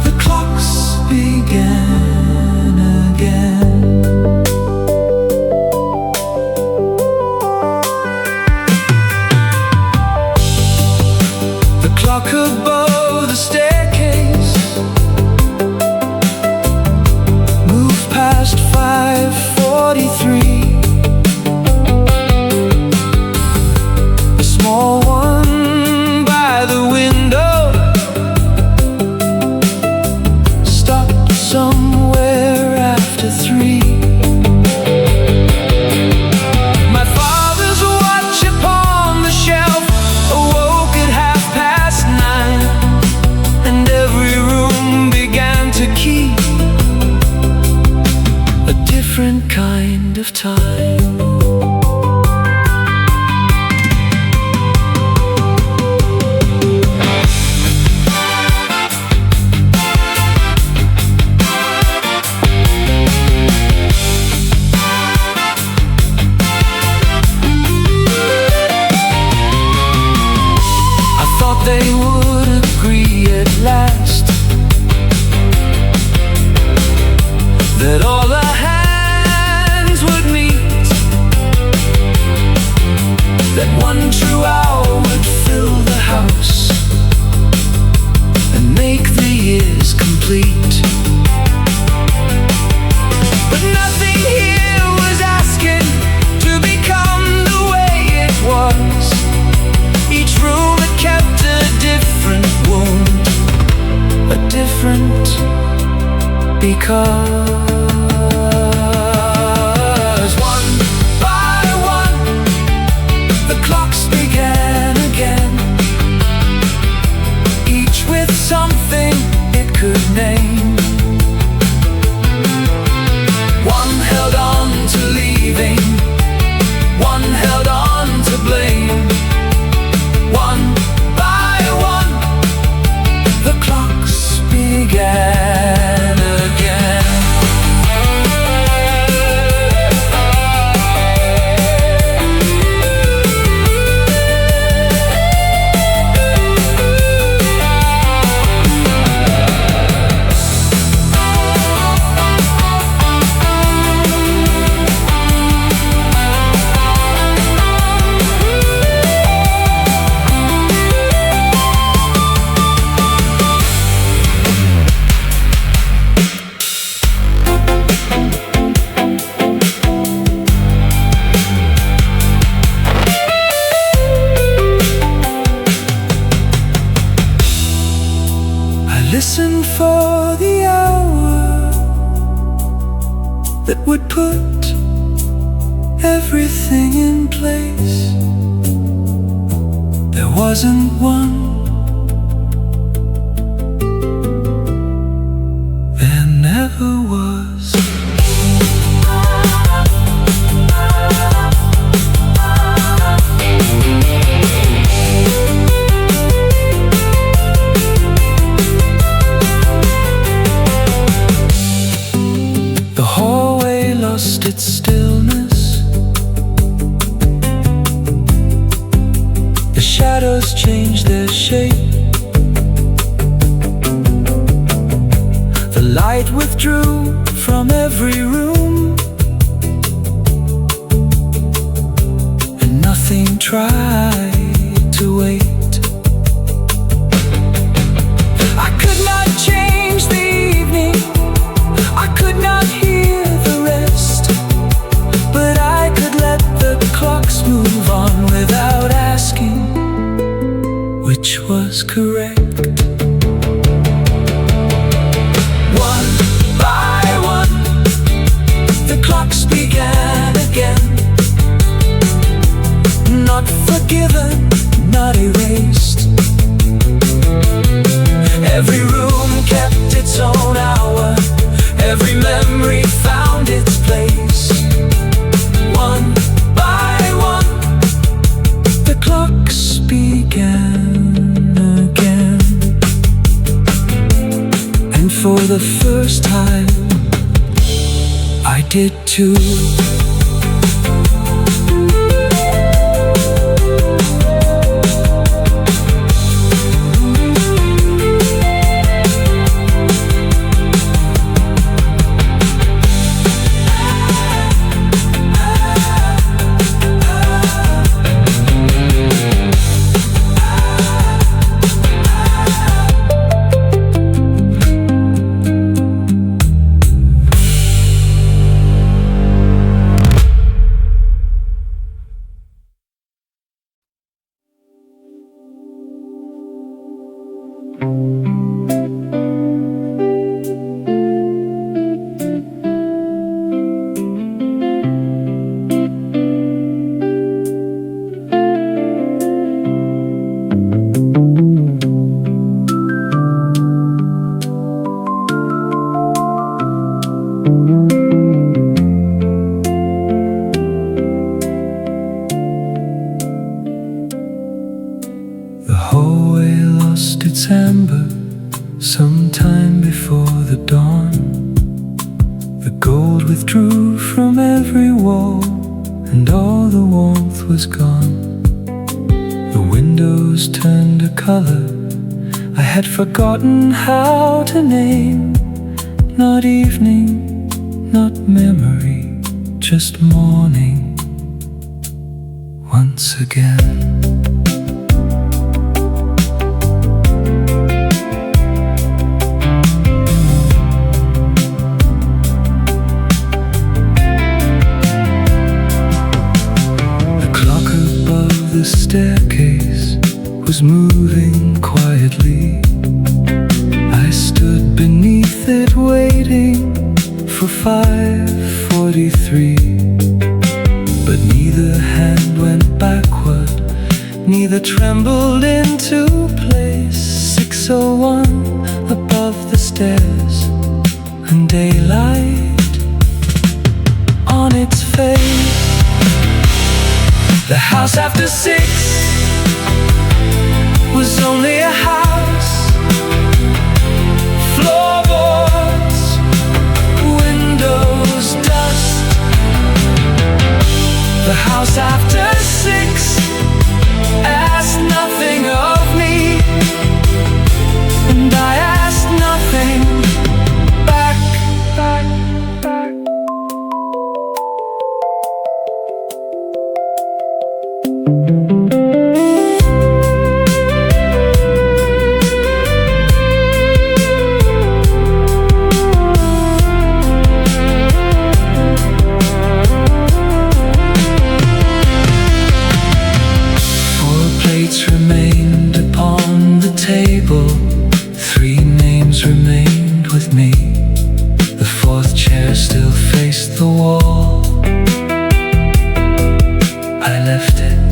the clocks began again. The clock above the staircase moved past 5:43. A small one by the window stopped somewhere after 3. My father's watch upon the shelf awoke at 9:30, and every room began to keep a different kind of time. They would agree at last that all the hands would meet, that one true hour would fill the house and make the years complete. But nothing here was asking to become the way it was. Each room had kept a different wound, a different because one by one, the clocks began again, each with something it could name. One held on to leaving, one held on to blame. One by one, the clocks began again. Listen for the hour that would put everything in place. There wasn't one, there never was. Lost its stillness. The shadows changed their shape. The light withdrew from every room, and nothing tried to wait. I could not change the evening, I could not hear the rest, but I could let the clocks move on without asking which was correct. One by one, the clocks began again, not forgiven, not erased. did too. The hallway lost its amber sometime before the dawn. The gold withdrew from every wall, and all the warmth was gone. The windows turned a color I had forgotten how to name. Not evening, not memory, just morning once again. The staircase was moving quietly. I stood beneath it waiting for 5:43. But neither hand went backward, neither trembled into place. 6:01 above the stairs, and daylight on its face. The house after 6 was only a house. Floorboards, windows, dust. The house after 6 asked nothing of me, and I asked nothing back. Remained upon the table. 3 names remained with me. The 4th chair still faced the wall. I left it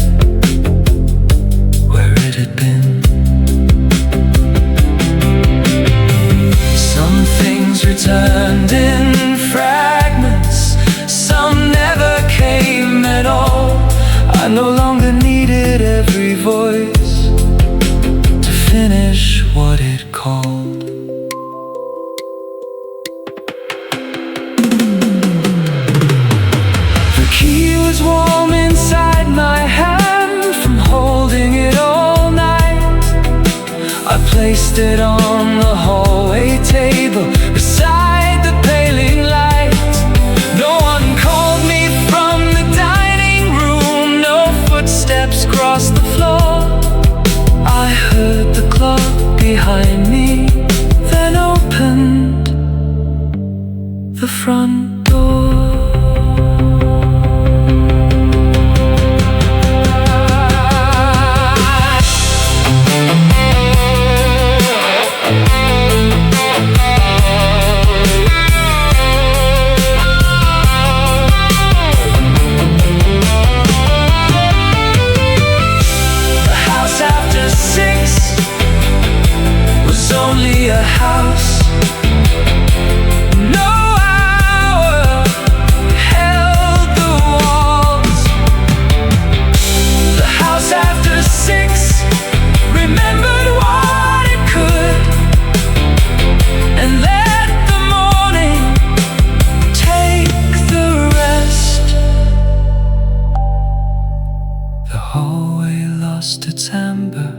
lost its amber,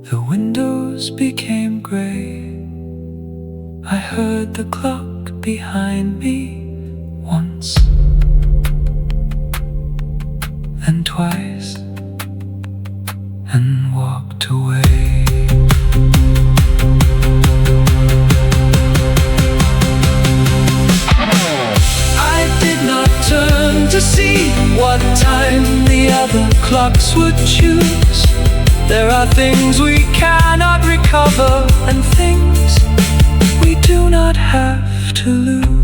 the windows became gray. I heard the clock behind me once, and twice, and walked away. I did not turn to see what time the other clocks would choose. There are things we cannot recover, and things we do not have to lose.